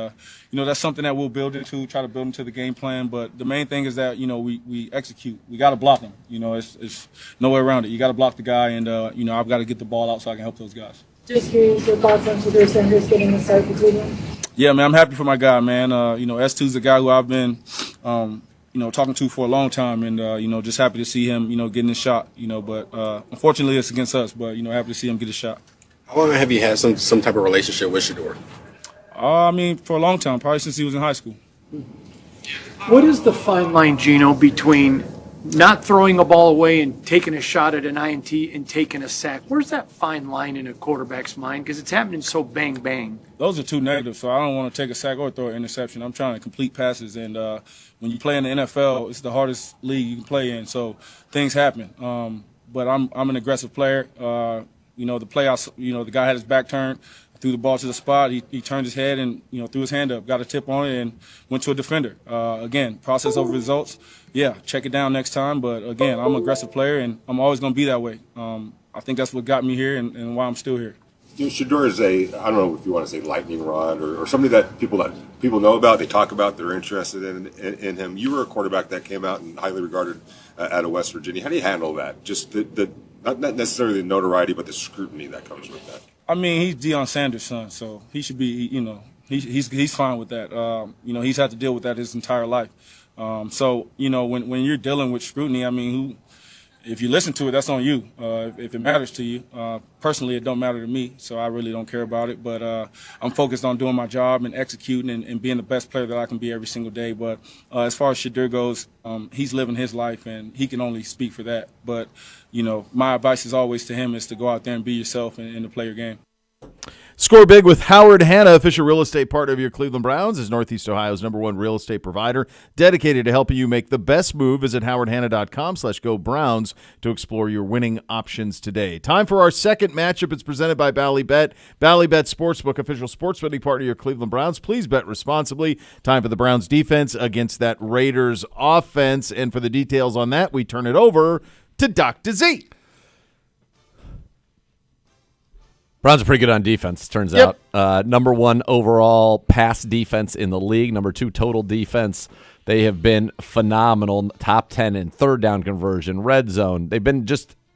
that's something that we'll build into, try to build into the game plan. But the main thing is that, we execute. We got to block them. It's no way around it. You got to block the guy and, I've got to get the ball out so I can help those guys. Just curious your thoughts on Shedeur Sanders getting the start for Cleveland. Yeah, man, I'm happy for my guy, man. S2's a guy who I've been, talking to for a long time, and just happy to see him, getting his shot. But unfortunately, it's against us. But happy to see him get his shot. How long have you had some type of relationship with Shedeur? For a long time, probably since he was in high school. What is the fine line, Gino, between not throwing a ball away and taking a shot at an INT and taking a sack? Where's that fine line in a quarterback's mind? Because it's happening so bang, bang. Those are two negatives, so I don't want to take a sack or throw an interception. I'm trying to complete passes, and when you play in the NFL, it's the hardest league you can play in, so things happen. But I'm an aggressive player. The playoffs, the guy had his back turned, threw the ball to the spot. He turned his head and, threw his hand up, got a tip on it, and went to a defender. Again, process over results. Yeah, check it down next time. But, again, I'm an aggressive player, and I'm always going to be that way. I think that's what got me here and why I'm still here. Shedeur is I don't know if you want to say lightning rod or somebody that people know about, they talk about, they're interested in him. You were a quarterback that came out and highly regarded out of West Virginia. How do you handle that? Just the not necessarily the notoriety, but the scrutiny that comes with that. He's Deion Sanders' son, so he should be, he's fine with that. He's had to deal with that his entire life. So, when you're dealing with scrutiny, if you listen to it, that's on you. If it matters to you, personally, it don't matter to me, so I really don't care about it. But I'm focused on doing my job and executing and being the best player that I can be every single day. But as far as Shedeur goes, he's living his life, and he can only speak for that. But, my advice is always to him is to go out there and be yourself and to play your game. Score big with Howard Hanna, official real estate partner of your Cleveland Browns, is Northeast Ohio's #1 real estate provider, dedicated to helping you make the best move. Visit howardhanna.com/go-browns to explore your winning options today. Time for our second matchup. It's presented by Ballybet. Ballybet Sportsbook, official sports betting partner of your Cleveland Browns. Please bet responsibly. Time for the Browns defense against that Raiders offense. And for the details on that, we turn it over to Dr. Z. Browns are pretty good on defense, turns out. #1 overall pass defense in the league. #2 total defense. They have been phenomenal. Top 10 in third down conversion, red zone. They've been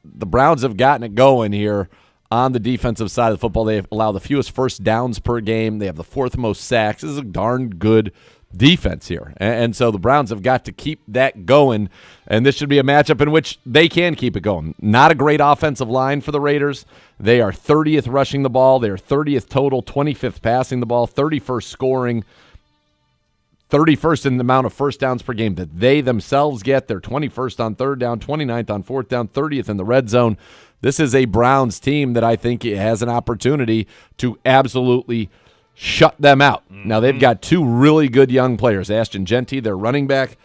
the Browns have gotten it going here on the defensive side of the football. They allow the fewest first downs per game. They have the 4th most sacks. This is a darn good defense here. And so the Browns have got to keep that going, and this should be a matchup in which they can keep it going. Not a great offensive line for the Raiders. They are 30th rushing the ball. They are 30th total, 25th passing the ball, 31st scoring, 31st in the amount of first downs per game that they themselves get. They're 21st on third down, 29th on fourth down, 30th in the red zone. This is a Browns team that I think has an opportunity to absolutely shut them out. Now, they've got two really good young players. Ashton Jeanty, their running back,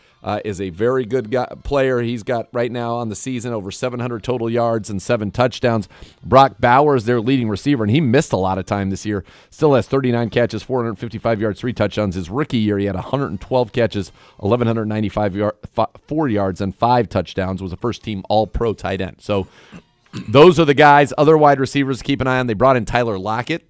is a very good player. He's got right now on the season over 700 total yards and 7 touchdowns. Brock Bowers, their leading receiver, and he missed a lot of time this year. Still has 39 catches, 455 yards, 3 touchdowns. His rookie year, he had 112 catches, 4 yards, and 5 touchdowns. Was a first-team All-Pro tight end. So those are the guys. Other wide receivers to keep an eye on. They brought in Tyler Lockett,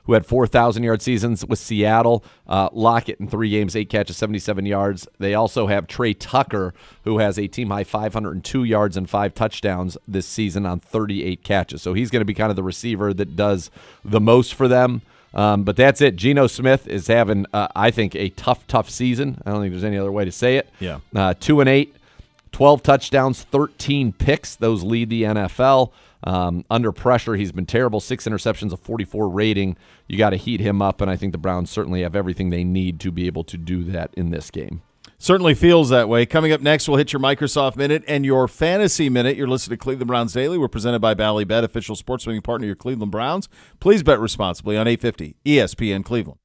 who had 4,000-yard seasons with Seattle. Lockett in 3 games, 8 catches, 77 yards. They also have Trey Tucker, who has a team-high 502 yards and 5 touchdowns this season on 38 catches. So he's going to be kind of the receiver that does the most for them. But that's it. Gino Smith is having, I think, a tough season. I don't think there's any other way to say it. Yeah. 2-8, 12 touchdowns, 13 picks. Those lead the NFL. Under pressure, he's been terrible. 6 interceptions, a 44 rating. You got to heat him up, and I think the Browns certainly have everything they need to be able to do that in this game. Certainly feels that way. Coming up next, we'll hit your Microsoft Minute and your Fantasy Minute. You're listening to Cleveland Browns Daily. We're presented by Ballybet, official sports betting partner of your Cleveland Browns. Please bet responsibly on 850 ESPN Cleveland.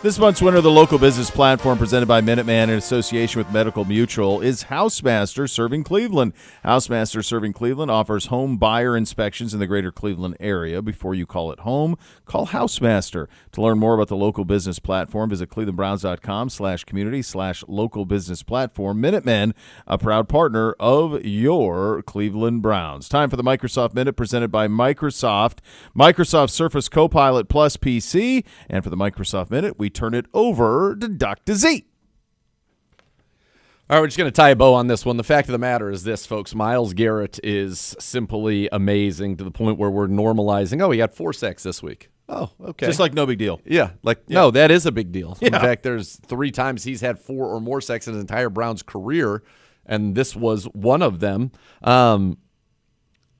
This month's winner of the local business platform presented by Minuteman in association with Medical Mutual is Housemaster Serving Cleveland. Housemaster Serving Cleveland offers home buyer inspections in the greater Cleveland area. Before you call it home, call Housemaster. To learn more about the local business platform, visit clevelandbrowns.com/community/local business platform. Minutemen, a proud partner of your Cleveland Browns. Time for the Microsoft Minute presented by Microsoft. Microsoft Surface Copilot Plus PC. And for the Microsoft Minute, we turn it over to Dr. Z. All right, we're just going to tie a bow on this one. The fact of the matter is this, folks. Myles Garrett is simply amazing to the point where we're normalizing, he got 4 sacks this week. Oh, okay. Just like no big deal. Yeah, no, that is a big deal. Yeah. In fact, there's 3 times he's had 4 or more sacks in his entire Browns career, and this was one of them.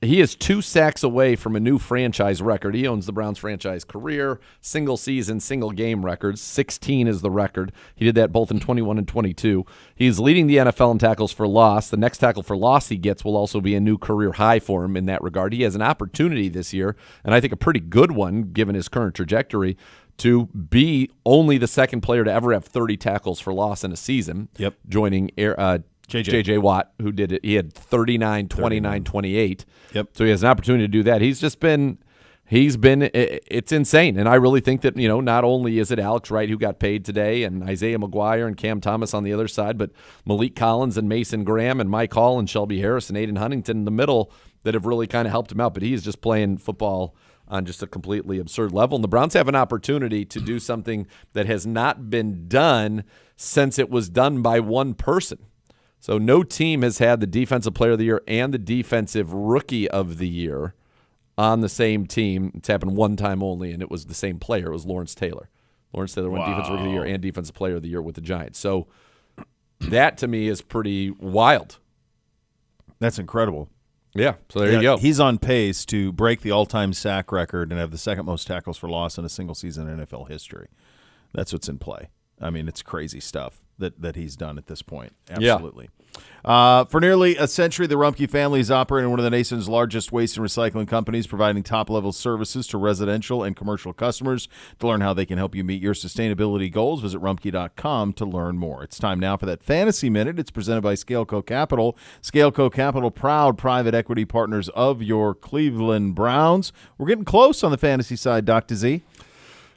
He is 2 sacks away from a new franchise record. He owns the Browns franchise career, single season, single game records. 16 is the record. He did that both in 21 and 22. He's leading the NFL in tackles for loss. The next tackle for loss he gets will also be a new career high for him in that regard. He has an opportunity this year, and I think a pretty good one given his current trajectory, to be only the second player to ever have 30 tackles for loss in a season. Yep. Joining J.J. Watt, who did it. He had 39, 29, 28. Yep. So he has an opportunity to do that. It's insane. And I really think that, not only is it Alex Wright who got paid today and Isaiah McGuire and Cam Thomas on the other side, but Malik Collins and Mason Graham and Mike Hall and Shelby Harris and Aiden Huntington in the middle that have really kind of helped him out. But he is just playing football on just a completely absurd level. And the Browns have an opportunity to do something that has not been done since it was done by one person. So no team has had the Defensive Player of the Year and the Defensive Rookie of the Year on the same team. It's happened one time only, and it was the same player. It was Lawrence Taylor. Lawrence Taylor won Defensive Rookie of the Year and Defensive Player of the Year with the Giants. So that, to me, is pretty wild. That's incredible. Yeah, so there you go. He's on pace to break the all-time sack record and have the second most tackles for loss in a single season in NFL history. That's what's in play. I mean, it's crazy stuff that he's done at this point. Absolutely. Yeah. For nearly a century, the Rumpke family has operated one of the nation's largest waste and recycling companies, providing top-level services to residential and commercial customers. To learn how they can help you meet your sustainability goals, visit rumpke.com to learn more. It's time now for that Fantasy Minute. It's presented by Scaleco Capital. Scaleco Capital, proud private equity partners of your Cleveland Browns. We're getting close on the fantasy side, Dr. Z.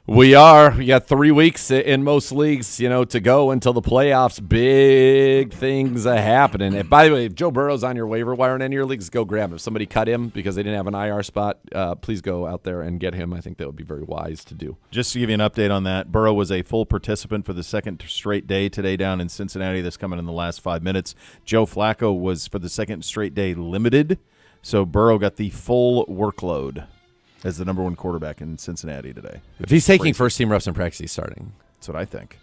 We are. We got 3 weeks in most leagues, to go until the playoffs. Big things are happening. And by the way, if Joe Burrow's on your waiver wire in any of your leagues, go grab him. If somebody cut him because they didn't have an IR spot, please go out there and get him. I think that would be very wise to do. Just to give you an update on that, Burrow was a full participant for the second straight day today down in Cincinnati. That's coming in the last 5 minutes. Joe Flacco was, for the second straight day, limited. So Burrow got the full workload as the number 1 quarterback in Cincinnati today. If he's taking first-team reps in practice, he's starting. That's what I think.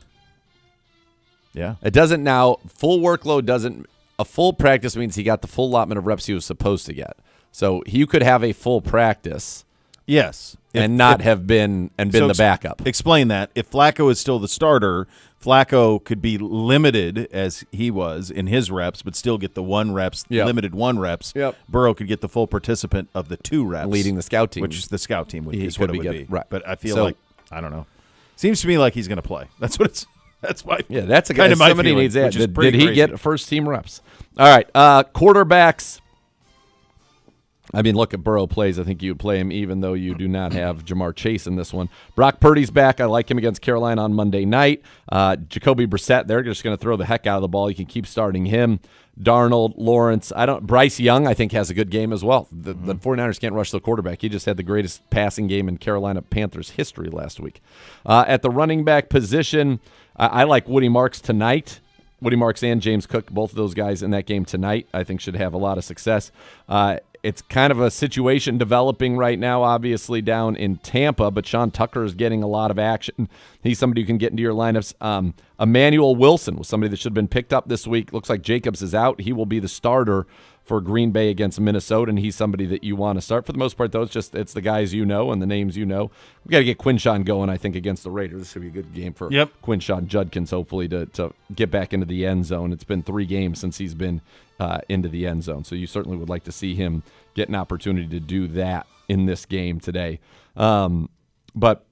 Yeah. It doesn't now. Full workload doesn't. A full practice means he got the full allotment of reps he was supposed to get. So you could have a full practice. Yes. And have been the backup. Explain that. If Flacco is still the starter, Flacco could be limited as he was in his reps, but still get the 1 reps, limited 1 reps. Yep. Burrow could get the full participant of the 2 reps. Leading the scout team. Which is the scout team is what what it would be. Right. But I feel like, I don't know. Seems to me like he's going to play. That's what it's. That's my that's a kind of my somebody feeling, needs that. Did he crazy. get first-team reps? All right. Quarterbacks. I mean, look at Burrow plays. I think you would play him even though you do not have Jamar Chase in this one. Brock Purdy's back. I like him against Carolina on Monday night. Jacoby Brissett, they're just going to throw the heck out of the ball. You can keep starting him. Darnold, Lawrence. Bryce Young, I think, has a good game as well. The 49ers can't rush the quarterback. He just had the greatest passing game in Carolina Panthers history last week. At the running back position, I like Woody Marks tonight. Woody Marks and James Cook, both of those guys in that game tonight, I think should have a lot of success. It's kind of a situation developing right now, obviously, down in Tampa, but Sean Tucker is getting a lot of action. He's somebody who can get into your lineups. Emmanuel Wilson was somebody that should have been picked up this week. Looks like Jacobs is out. He will be the starter for Green Bay against Minnesota, and he's somebody that you want to start. For the most part, though, it's the guys you know and the names you know. We've got to get Quinshawn going, I think, against the Raiders. This should be a good game for Quinshawn Judkins, hopefully, to get back into the end zone. It's been 3 games since he's been into the end zone, so you certainly would like to see him get an opportunity to do that in this game today. But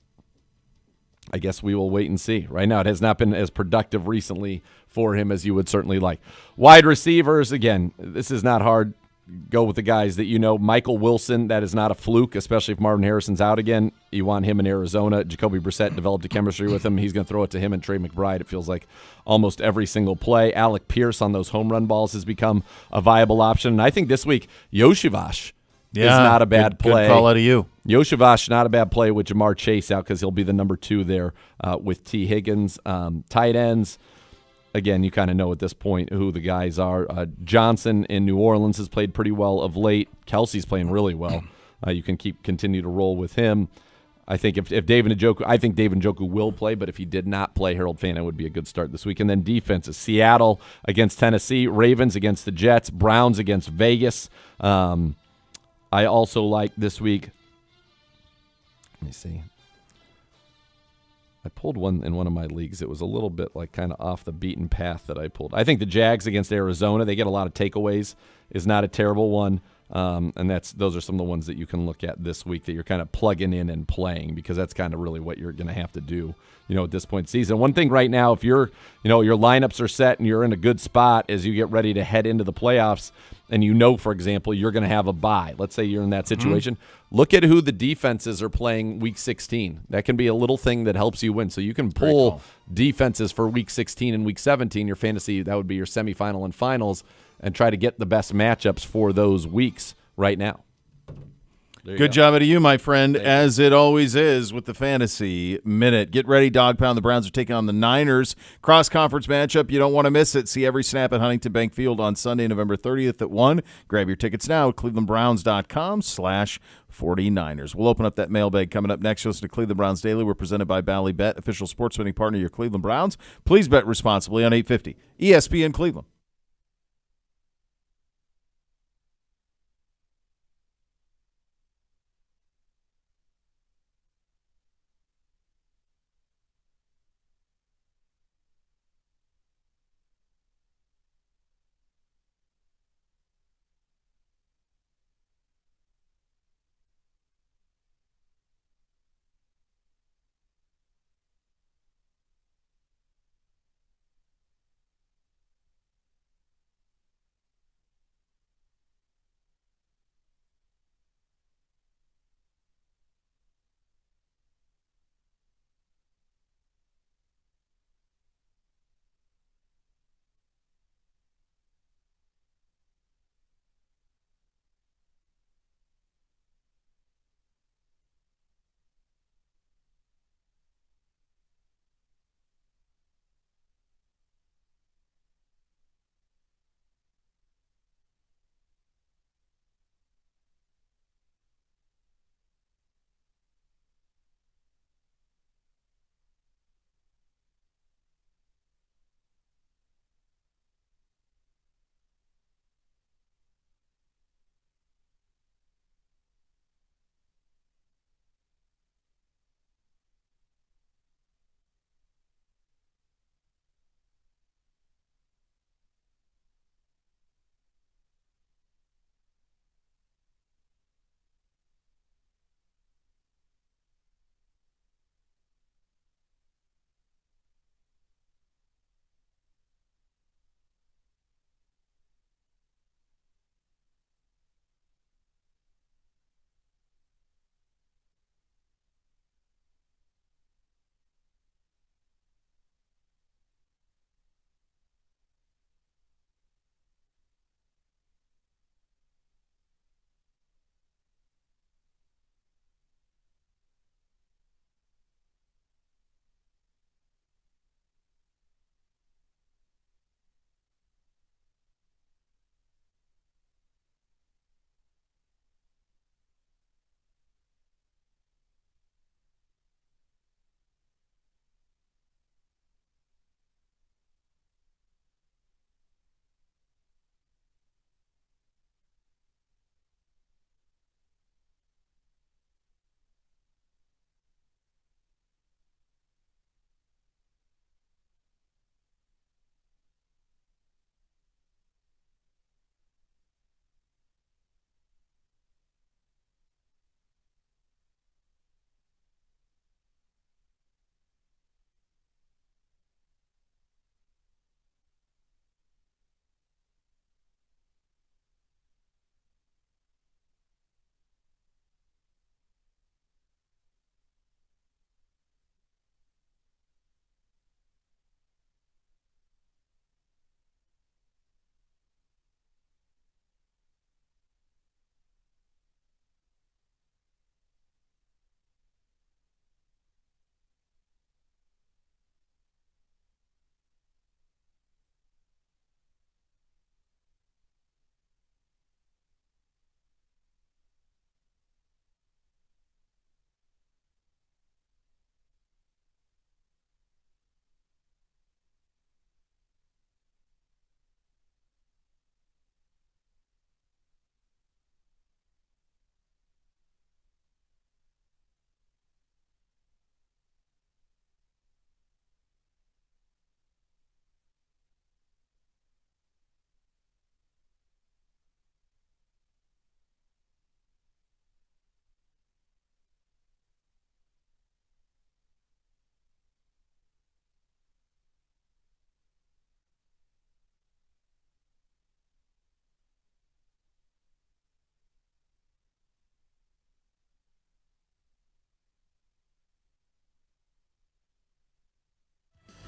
I guess we will wait and see. Right now, it has not been as productive recently for him as you would certainly like. Wide receivers, again, this is not hard. Go with the guys that you know. Michael Wilson, that is not a fluke, especially if Marvin Harrison's out again. You want him in Arizona. Jacoby Brissett developed a chemistry with him. He's going to throw it to him and Trey McBride, it feels like, almost every single play. Alec Pierce on those home run balls has become a viable option. And I think this week, Yoshivash is not a bad play. Good call out of you. Yoshivash, not a bad play with Jamar Chase out because he'll be the number 2 there with T. Higgins. Tight ends. Again, you kind of know at this point who the guys are. Johnson in New Orleans has played pretty well of late. Kelsey's playing really well. You can continue to roll with him. I think if David Njoku will play, but if he did not play, Harold Fanta would be a good start this week. And then defenses: Seattle against Tennessee, Ravens against the Jets, Browns against Vegas. I also like this week. Let me see. I pulled one in one of my leagues. It was a little bit like kind of off the beaten path that I pulled. I think the Jags against Arizona, they get a lot of takeaways, is not a terrible one. And those are some of the ones that you can look at this week that you're kind of plugging in and playing, because that's kind of really what you're going to have to do, at this point in the season. One thing right now, if your lineups are set and you're in a good spot as you get ready to head into the playoffs, and for example, you're going to have a bye. Let's say you're in that situation. Look at who the defenses are playing week 16. That can be a little thing that helps you win. So you can pull defenses for week 16 and week 17, your fantasy, that would be your semifinal and finals, and try to get the best matchups for those weeks right now. Good job out of you, my friend, as it always is with the Fantasy Minute. Get ready, Dog Pound. The Browns are taking on the Niners. Cross-conference matchup. You don't want to miss it. See every snap at Huntington Bank Field on Sunday, November 30th at 1. Grab your tickets now at clevelandbrowns.com/49ers. We'll open up that mailbag coming up next. Listen to Cleveland Browns Daily. We're presented by Bally Bet, official sports betting partner of your Cleveland Browns. Please bet responsibly on 850 ESPN Cleveland.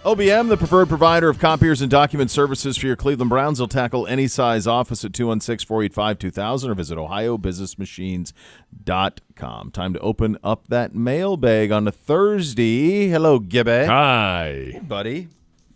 OBM, the preferred provider of copiers and document services for your Cleveland Browns. They'll tackle any size office at 216-485-2000 or visit ohiobusinessmachines.com. Time to open up that mailbag on a Thursday. Hello, Gibby. Hi. Hey, buddy.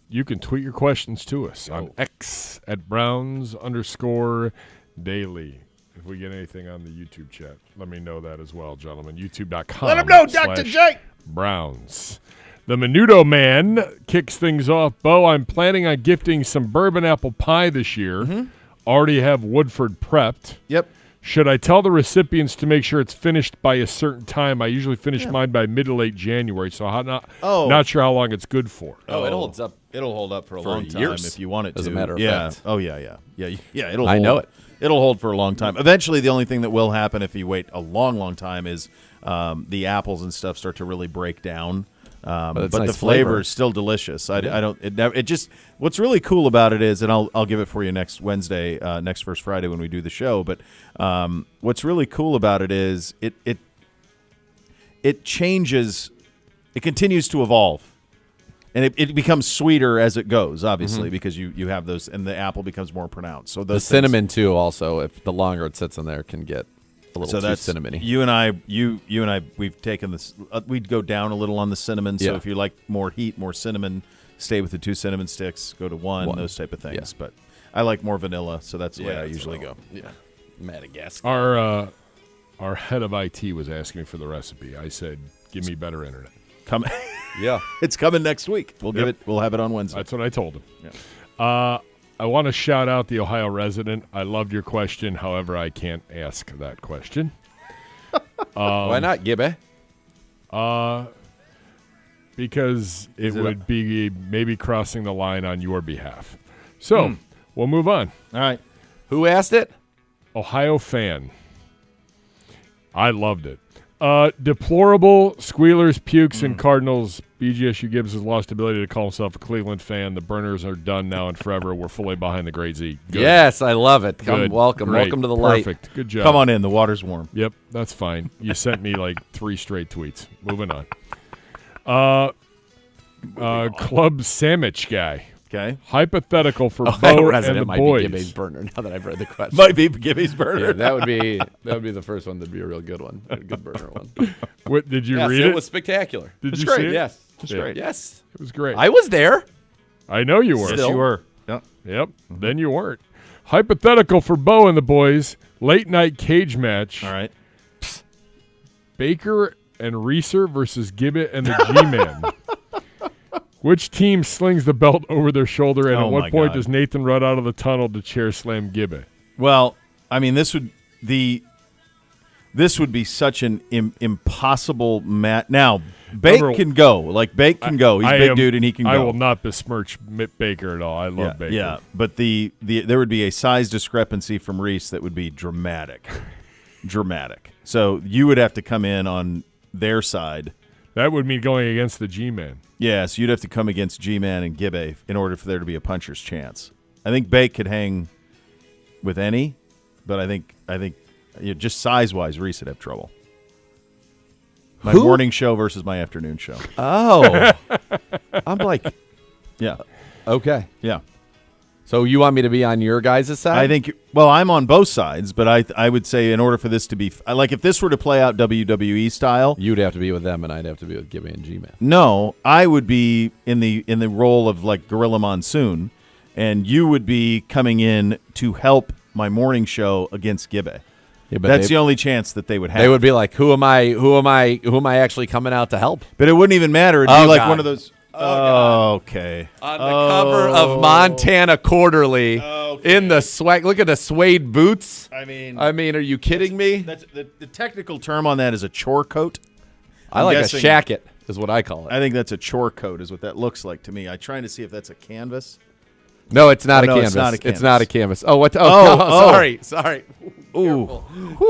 You can tweet your questions to us on X at Browns_daily. If we get anything on the YouTube chat, let me know that as well, gentlemen. YouTube.com. Let him know, Dr. J. Browns. The Menudo Man kicks things off. Bo, I'm planning on gifting some bourbon apple pie this year. Already have Woodford prepped. Yep. Should I tell the recipients to make sure it's finished by a certain time? I usually finish mine by mid to late January, so not sure how long it's good for. Oh, it holds up. It'll hold up for a long time years, if you want it to. as a matter of yeah. fact. Oh, yeah. It'll I know it. It'll hold for a long time. Eventually, the only thing that will happen if you wait a long, long time is the apples and stuff start to really break down. But nice the flavor is still delicious. It just what's really cool about it is, and I'll give it for you next Wednesday, next First Friday when we do the show. But what's really cool about it is it changes, it continues to evolve, and it becomes sweeter as it goes. Obviously, because you have those, and the apple becomes more pronounced. So the cinnamon too. Also, if the longer it sits in there, can get a little too cinnamony. You and I, we've taken this. We'd go down a little on the cinnamon. So if you like more heat, more cinnamon, stay with the 2 cinnamon sticks. Go to one. Those type of things. Yeah. But I like more vanilla, so that's the way I usually go. Yeah, Madagascar. Our head of IT was asking me for the recipe. I said, "Give me better internet." It's coming next week. We'll have it on Wednesday. That's what I told him. Yeah. I want to shout out the Ohio resident. I loved your question. However, I can't ask that question. Why not, Gibby? Because it would be maybe crossing the line on your behalf. So we'll move on. All right. Who asked it? Ohio fan. I loved it. Deplorable Squealers, Pukes, and Cardinals. BGSU Gibbs has lost the ability to call himself a Cleveland fan. The burners are done now and forever. We're fully behind the Great Z. Good. Yes, I love it. Welcome Great. to the light. Perfect. Good job. Come on in. The water's warm. Yep, that's fine. You sent me like 3 straight tweets. Moving on. Club Sandwich guy. Okay. Bo Hypothetical for and the might boys. be Gibby's burner. Now that I've read the question, might be Gibby's burner. Yeah, that would be the first one. That'd be a real good one. A good burner one. What did you read? It was spectacular. Did you great. see it? Yes, it's great. Yes, it was great. I was there. I know you were. Yes, you were. Yep. Then you weren't. Hypothetical for Bo and the boys. Late night cage match. All right. Baker and Reese versus Gibbet and the G-Man. Which team slings the belt over their shoulder, and at what point does Nathan run out of the tunnel to chair slam Gibbet? Well, I mean, this would be such an impossible match. Now, Bake can go. Like, Bake can go. He's a big dude, and he can go. I will not besmirch Baker at all. I love Baker. Yeah, but there would be a size discrepancy from Reese that would be dramatic. Dramatic. So you would have to come in on their side. That would mean going against the G-Man. Yeah, so you'd have to come against G-Man and Gibbe in order for there to be a puncher's chance. I think Bake could hang with any, but I think just size-wise, Reese would have trouble. My morning show versus my afternoon show. Oh. I'm like, yeah. Okay. Yeah. So you want me to be on your guys' side? I think, well, I'm on both sides, but I would say in order for this to be, like if this were to play out WWE style. You'd have to be with them, and I'd have to be with Gibby and G-Man. No, I would be in the role of like Gorilla Monsoon, and you would be coming in to help my morning show against Gibby. Yeah, but that's the only chance that they would have. They would be like, who am I actually coming out to help? But it wouldn't even matter. It'd be like one of those. Okay. On the cover of Montana Quarterly in the swag. Look at the suede boots. I mean, are you kidding me? That's the technical term on that is a chore coat. I like a shacket is what I call it. I think that's a chore coat is what that looks like to me. I'm trying to see if that's a canvas. No, it's not a canvas. It's not a canvas. It's not a canvas. Oh, what? Sorry. Ooh.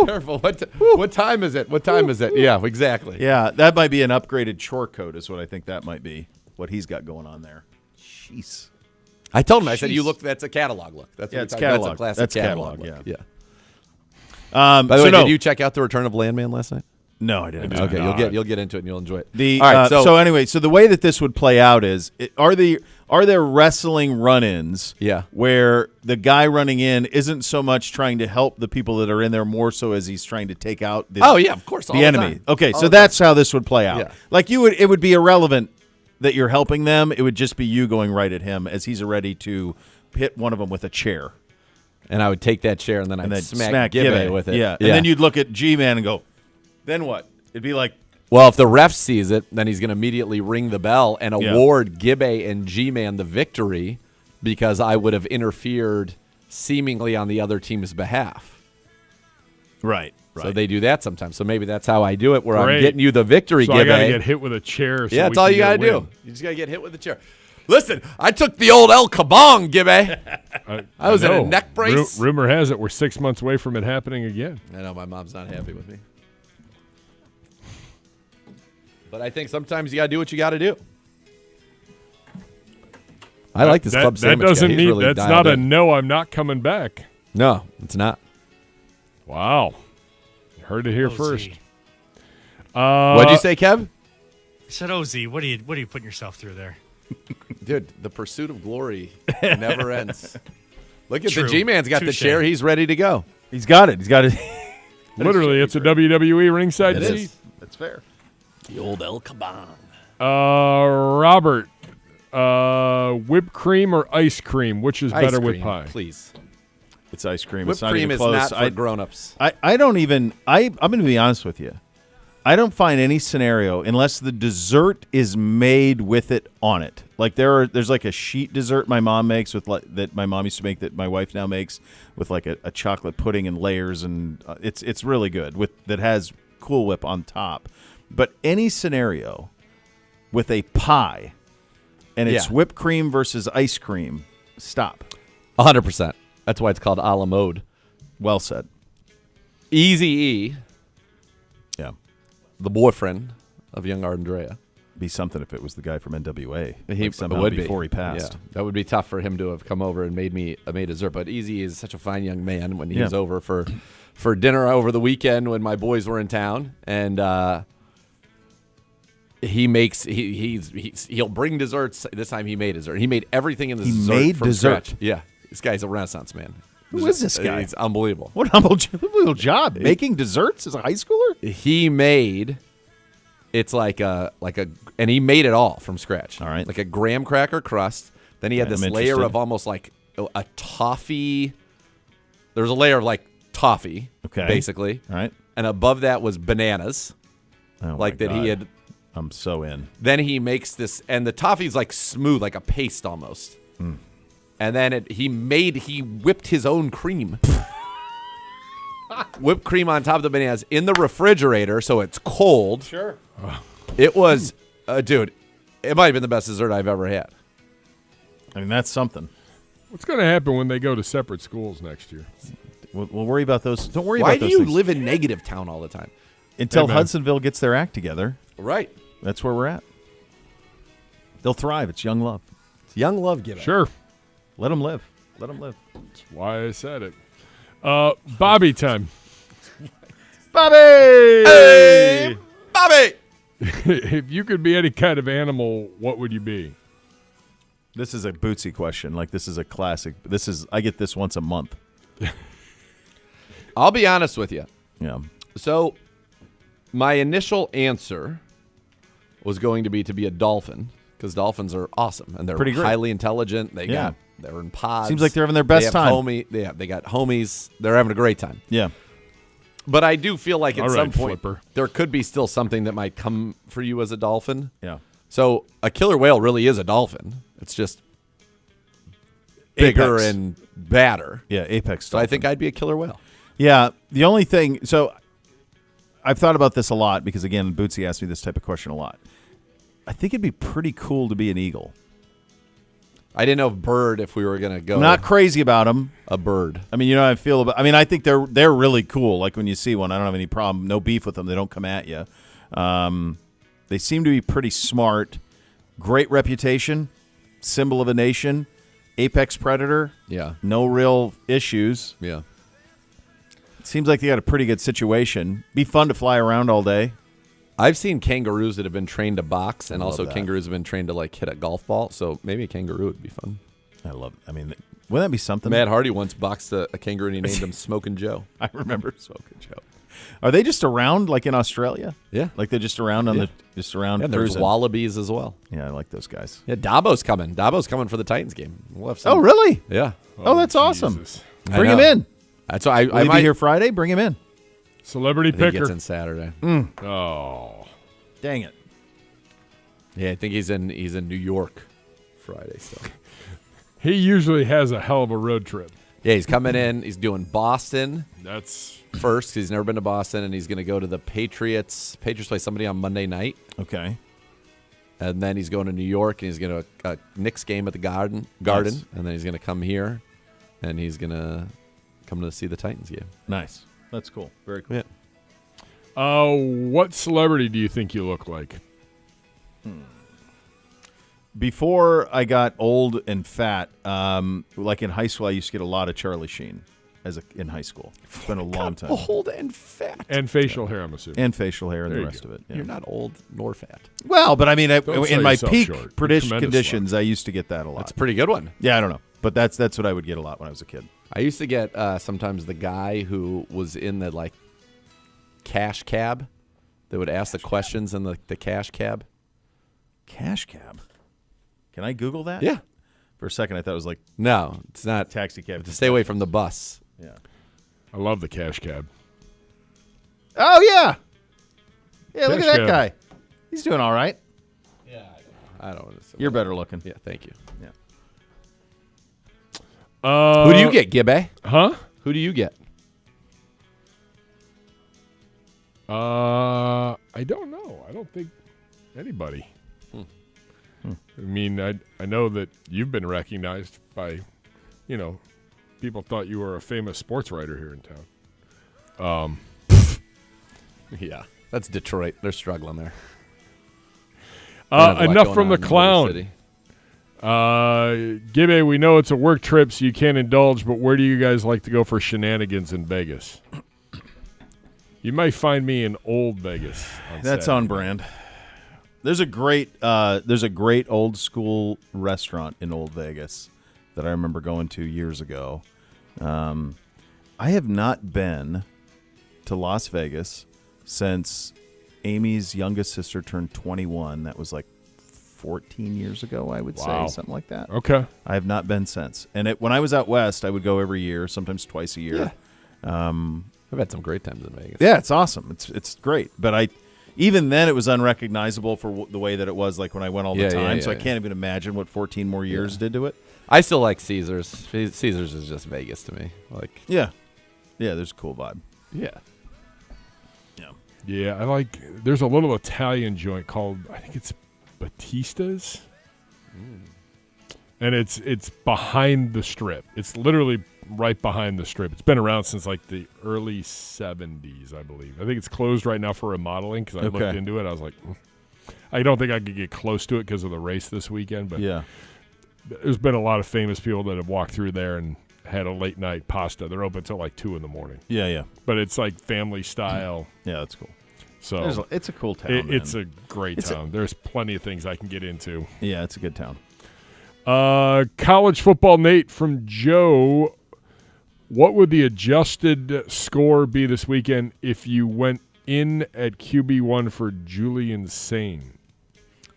Careful. What time is it? What time is it? Yeah, exactly. Yeah, that might be an upgraded chore coat is what I think that might be. What he's got going on there. Jeez. I told him. I said, "You look. That's a catalog look. That's it's catalog. That's a classic that's catalog. Yeah. By the way, did you check out The Return of Landman last night? No, I didn't. Okay, you'll get into it and you'll enjoy it. All right. So the way that this would play out is, are there wrestling run-ins? Yeah. Where the guy running in isn't so much trying to help the people that are in there, more so as he's trying to take out the of course, the all the enemy. time. Okay, All so the that's how this would play out. Yeah. Like it would be irrelevant that you're helping them. It would just be you going right at him as he's ready to hit one of them with a chair. And I would take that chair and then I'd smack Gibbe with it. Yeah. And then you'd look at G-Man and go, then what? It'd be like, well, if the ref sees it, then he's going to immediately ring the bell and award Gibbe and G-Man the victory because I would have interfered seemingly on the other team's behalf. Right. So they do that sometimes. So maybe that's how I do it, where Great. I'm getting you the victory, so Gibbe. I got to get hit with a chair. So yeah, that's we all can you got to get a do. win. You just got to get hit with the chair. Listen, I took the old El Kabong, Gibbe. I was in a neck brace. Rumor has it we're 6 months away from it happening again. I know my mom's not happy with me. But I think sometimes you got to do what you got to do. I like this club sandwich. That doesn't guy. He's mean really that's dialed not a in. no. I'm not coming back. No, it's not. Wow, heard it here first. What'd you say, Kev? I said, "OZ, what are you putting yourself through there?" Dude, the pursuit of glory never ends. Look at True. the G-Man's got the Touché. chair. He's ready to go. He's got it. He's got it. Literally, it's a WWE ringside It seat. is. That's fair. The old El Kabong. Robert, whipped cream or ice cream? Which is better with cream, pie? Please. It's ice cream. Whipped it's not cream even is close. not for grown-ups. I don't even. I'm going to be honest with you. I don't find any scenario unless the dessert is made with it on it. Like there's like a sheet dessert my mom makes with that my mom used to make that my wife now makes with like a chocolate pudding and layers, and it's really good that has Cool Whip on top. But any scenario with a pie and it's whipped cream versus ice cream, stop. 100%. That's why it's called a la mode. Well said. Eazy-E. Yeah. The boyfriend of young Andrea. Be something if it was the guy from NWA. He somehow would before be. he passed. Yeah, that would be tough for him to have come over and made dessert. But Eazy is such a fine young man. When he was over for dinner over the weekend when my boys were in town, and he makes he'll bring desserts. This time he made dessert. He made everything in the dessert made from dessert? scratch. Yeah, this guy's a Renaissance man. Who is this guy? He's unbelievable. What an unbelievable job. Making desserts as a high schooler? He made it's like a and he made it all from scratch. All right. Like a graham cracker crust. Then he had this I'm layer interested. of almost like a toffee. There was a layer of like toffee, basically. All right. And above that was bananas. Oh like my that God. he had. I'm so in. Then he makes this, and the toffee's like smooth, like a paste almost. And then he whipped his own cream. Whipped cream on top of the bananas in the refrigerator, so it's cold. Sure. It was, dude, it might have been the best dessert I've ever had. I mean, that's something. What's going to happen when they go to separate schools next year? We'll worry about those. Don't worry Why about those do you things. live in negative town all the time? Until Hey, man. Hudsonville gets their act together. Right. That's where we're at. They'll thrive. It's young love. It's young love, give it. Sure. Let them live. Let them live. That's why I said it. Bobby time. Bobby! Hey, Bobby! If you could be any kind of animal, what would you be? This is a Bootsy question. Like, this is a classic. I get this once a month. I'll be honest with you. Yeah. So, my initial answer was going to be a dolphin, because dolphins are awesome and they're Pretty great. highly intelligent. They're in pods. Seems like they're having their best time. They got homies. They're having a great time. Yeah. But I do feel like at All some right, point Flipper. there could be still something that might come for you as a dolphin. Yeah. So a killer whale really is a dolphin. It's just bigger Apex. and badder. Yeah, apex So I dolphin. think I'd be a killer whale. Yeah. The only thing, so I've thought about this a lot because, again, Bootsy asked me this type of question a lot. I think it'd be pretty cool to be an eagle. I didn't know if we were going to go. I'm not crazy about them. A bird. I mean, you know how I feel about. I mean, I think they're really cool. Like when you see one, I don't have any problem, no beef with them. They don't come at you. They seem to be pretty smart. Great reputation, symbol of a nation, apex predator. Yeah. No real issues. Yeah. Seems like they got a pretty good situation. Be fun to fly around all day. I've seen kangaroos that have been trained to box, and also that. kangaroos have been trained to like hit a golf ball. So maybe a kangaroo would be fun. I love it. I mean, wouldn't that be something? Matt Hardy once boxed a kangaroo, and he named him Smokin' Joe. I remember Smokin' Joe. Are they just around like in Australia? Yeah, like they're just around on just around. Yeah, there's cruising. wallabies as well. Yeah, I like those guys. Yeah, Dabo's coming. Dabo's coming for the Titans game. We'll have Oh, really? Yeah. Oh, that's awesome. I Bring him know. in. That's why Will I he might be here Friday. Bring him in. Celebrity I think he picker. gets in Saturday. Oh, dang it. Yeah, I think he's in New York Friday still. He usually has a hell of a road trip. Yeah, he's coming in. He's doing Boston. That's first. 'Cause he's never been to Boston, and he's going to go to the Patriots. Patriots play somebody on Monday night. Okay. And then he's going to New York, and he's going to a Knicks game at the Garden, Nice. and then he's going to come here, and he's going to come to see the Titans game. Nice. That's cool. Very cool. Yeah. What celebrity do you think you look like? Before I got old and fat, like in high school, I used to get a lot of Charlie Sheen in high school. It's been a long time. Old and fat. And facial hair, I'm assuming. And facial hair and There the you rest go. of it. Yeah. You're not old nor fat. Well, but I mean, Don't sell in my yourself peak short. British Tremendous conditions, I used to get that a lot. That's a pretty good one. Yeah, I don't know. But that's what I would get a lot when I was a kid. I used to get sometimes the guy who was in the like cash cab that would ask the questions in the cash cab. Cash cab. Can I Google that? Yeah. For a second, I thought it was like No, it's not. taxi cab. To stay away from the bus. Yeah. I love the cash cab. Oh yeah. Yeah, look Cash at that cab. guy. He's doing all right. Yeah, I don't. You're better looking. Yeah, thank you. Yeah. Who do you get, Gibbe? Huh? Who do you get? I don't know. I don't think anybody. I mean, I know that you've been recognized by, people thought you were a famous sports writer here in town. Yeah, that's Detroit. They're struggling there. Enough from the clown. Gibbe, we know it's a work trip, so you can't indulge, but where do you guys like to go for shenanigans in Vegas? You might find me in old Vegas. That's Saturday. on brand. There's a great old school restaurant in Old Vegas that I remember going to years ago. I have not been to Las Vegas since Amy's youngest sister turned 21. That was like 14 years ago, I would Wow. say, something like that. Okay. I have not been since. And when I was out west, I would go every year, sometimes twice a year. Yeah. I've had some great times in Vegas. Yeah, it's awesome. It's great. But even then, it was unrecognizable for the way that it was like when I went all the time. So I can't even imagine what 14 more years did to it. I still like Caesars. Caesars is just Vegas to me. Like, yeah, there's a cool vibe. Yeah. Yeah, there's a little Italian joint called, I think it's Batista's. And it's behind the strip. It's literally right behind the strip. It's been around since like the early 70s, I believe. I think it's closed right now for remodeling because I looked into it. I was like, I don't think I could get close to it because of the race this weekend. But yeah, there's been a lot of famous people that have walked through there and had a late night pasta. They're open till like 2 a.m. Yeah. But it's like family style. Yeah, that's cool. So it's a cool town. It's a great town. There's plenty of things I can get into. Yeah, it's a good town. College football Nate from Joe. What would the adjusted score be this weekend if you went in at QB1 for Julian Sane?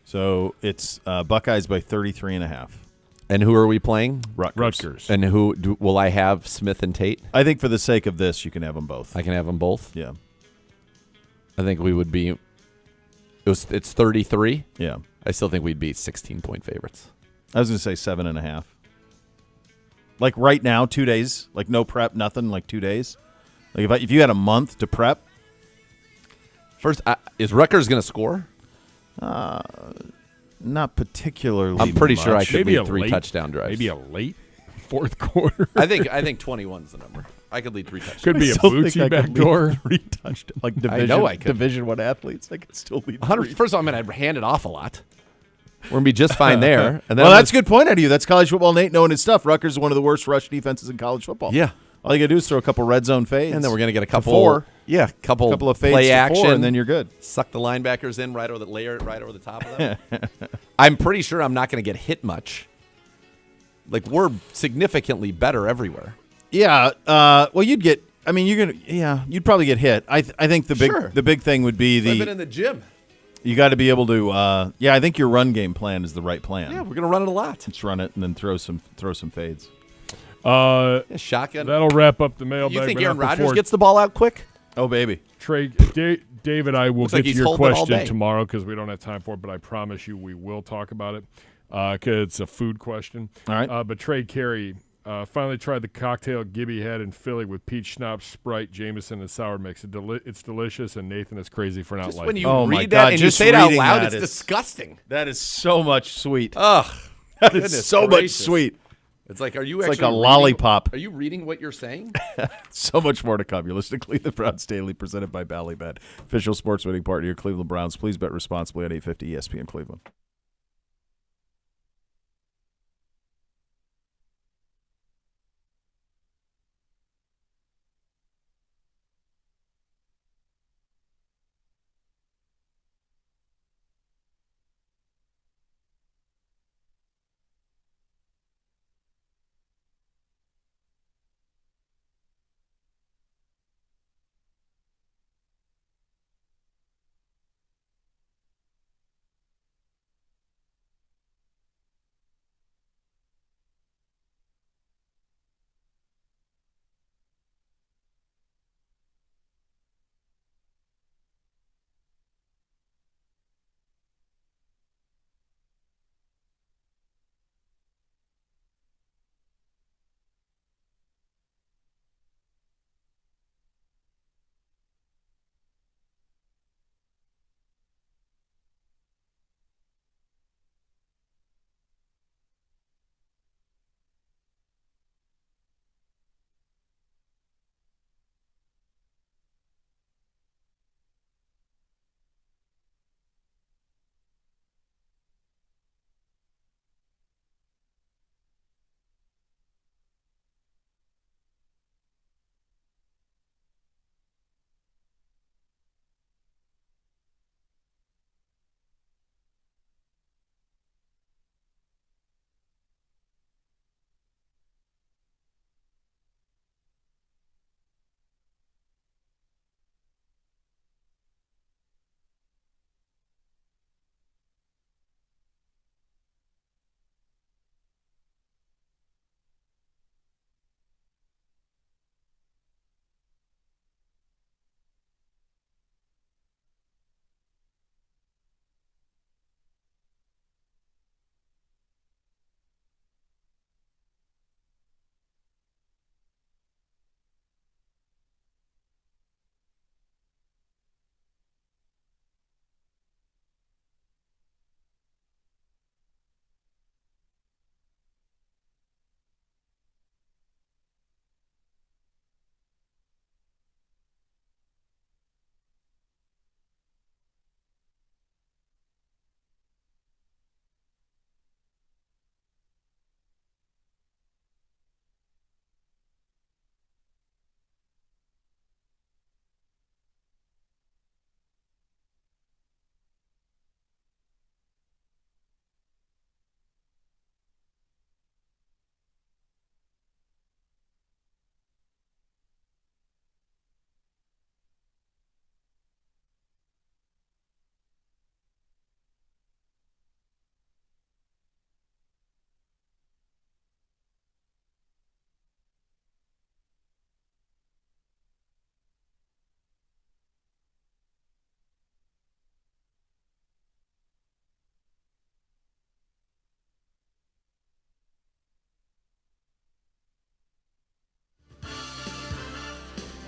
So it's Buckeyes by 33.5. And who are we playing? Rutgers. And will I have Smith and Tate? I think for the sake of this, you can have them both. I can have them both? Yeah. I think we would be it's 33. Yeah. I still think we'd be 16-point favorites. I was going to say 7.5. Like right now, 2 days, like no prep, nothing, like 2 days. Like if you had a month to prep. First, is Rutgers going to score? Not particularly. I'm pretty sure I could Maybe lead 3 touchdown drives. Maybe a late fourth quarter. I think 21's the number. I could lead 3 touchdowns. Could be a Bootsy backdoor. 3 touchdowns. Like I know I could. Division I athletes, I could still lead 3. First of all, I'm going to hand it off a lot. We're going to be just fine there. And then well, that's a good point out of you. That's college football Nate knowing his stuff. Rutgers is one of the worst rush defenses in college football. Yeah. All you got to do is throw a couple red zone fades. And then we're going to get a couple. Four. Yeah, couple of fades play to action. 4, and then you're good. Suck the linebackers in layer it right over the top of them. I'm pretty sure I'm not going to get hit much. Like, we're significantly better everywhere. Yeah. Well, you'd get. I mean, you'd probably get hit. I think the big thing would be I've been in the gym. You got to be able to. I think your run game plan is the right plan. Yeah, we're going to run it a lot. Let's run it and then throw some fades. Shotgun. That'll wrap up the mailbag. You think Aaron Rodgers gets the ball out quick? Oh, baby. David, I will Looks get like to he's your holding all question day. tomorrow because we don't have time for it, but I promise you we will talk about it because it's a food question. All right. But Trey Carey finally tried the cocktail Gibby had in Philly with peach schnapps, Sprite, Jameson, and sour mix. It's delicious, and Nathan is crazy for not Just liking when it. you read that and you say it out loud, it's disgusting. That is so much sweet. Ugh. That is so much sweet. It's like, are you It's actually like a lollipop. Are you reading what you're saying? So much more to come. You're listening to Cleveland Browns Daily, presented by Ballybet, official sports betting partner of your Cleveland Browns. Please bet responsibly on 850 ESPN Cleveland.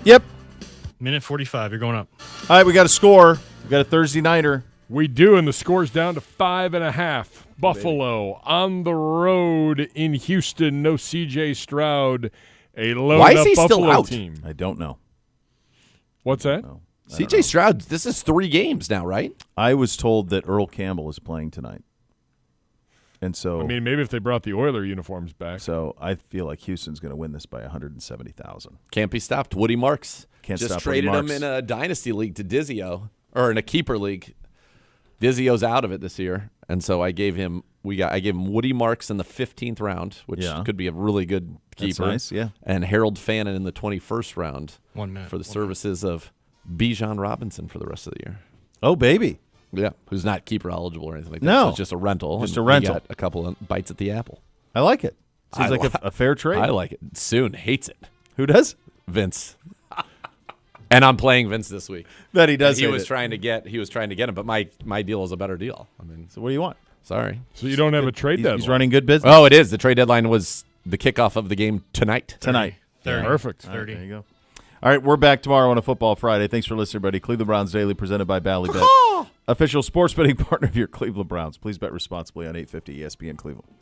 Yep. Minute 45. You're going up. All right, we got a score. We got a Thursday nighter. We do, and the score's down to 5.5. Buffalo on the road in Houston. No C.J. Stroud. A loaded up Buffalo team. I don't know. What's that? C.J. Stroud, this is 3 games now, right? I was told that Earl Campbell is playing tonight. And so, I mean, maybe if they brought the Oiler uniforms back. So I feel like Houston's going to win this by 170,000. Can't be stopped. Woody Marks Can't just stop Woody traded him Marks. in a dynasty league to Dizio, or in a keeper league. Dizio's out of it this year, and so I gave him Woody Marks in the 15th round, which could be a really good keeper. That's nice, yeah. And Harold Fannin in the 21st round 1 minute for the services of Bijan Robinson for the rest of the year. Oh, baby. Yeah, who's not keeper eligible or anything like that. No. So it's just a rental. Just and a rental. We got a couple of bites at the apple. I like it. Seems like a fair trade. I like it. Soon hates it. Who does? Vince. And I'm playing Vince this week. That he does. He was trying to get him, but my deal is a better deal. I mean, so what do you want? Sorry. So you don't have a trade deadline. He's running good business. Oh, it is. The trade deadline was the kickoff of the game tonight. 30. Perfect. 30. Right, there you go. All right, we're back tomorrow on a Football Friday. Thanks for listening, everybody. Cleveland Browns Daily, presented by Bally Bet, official sports betting partner of your Cleveland Browns. Please bet responsibly on 850 ESPN Cleveland.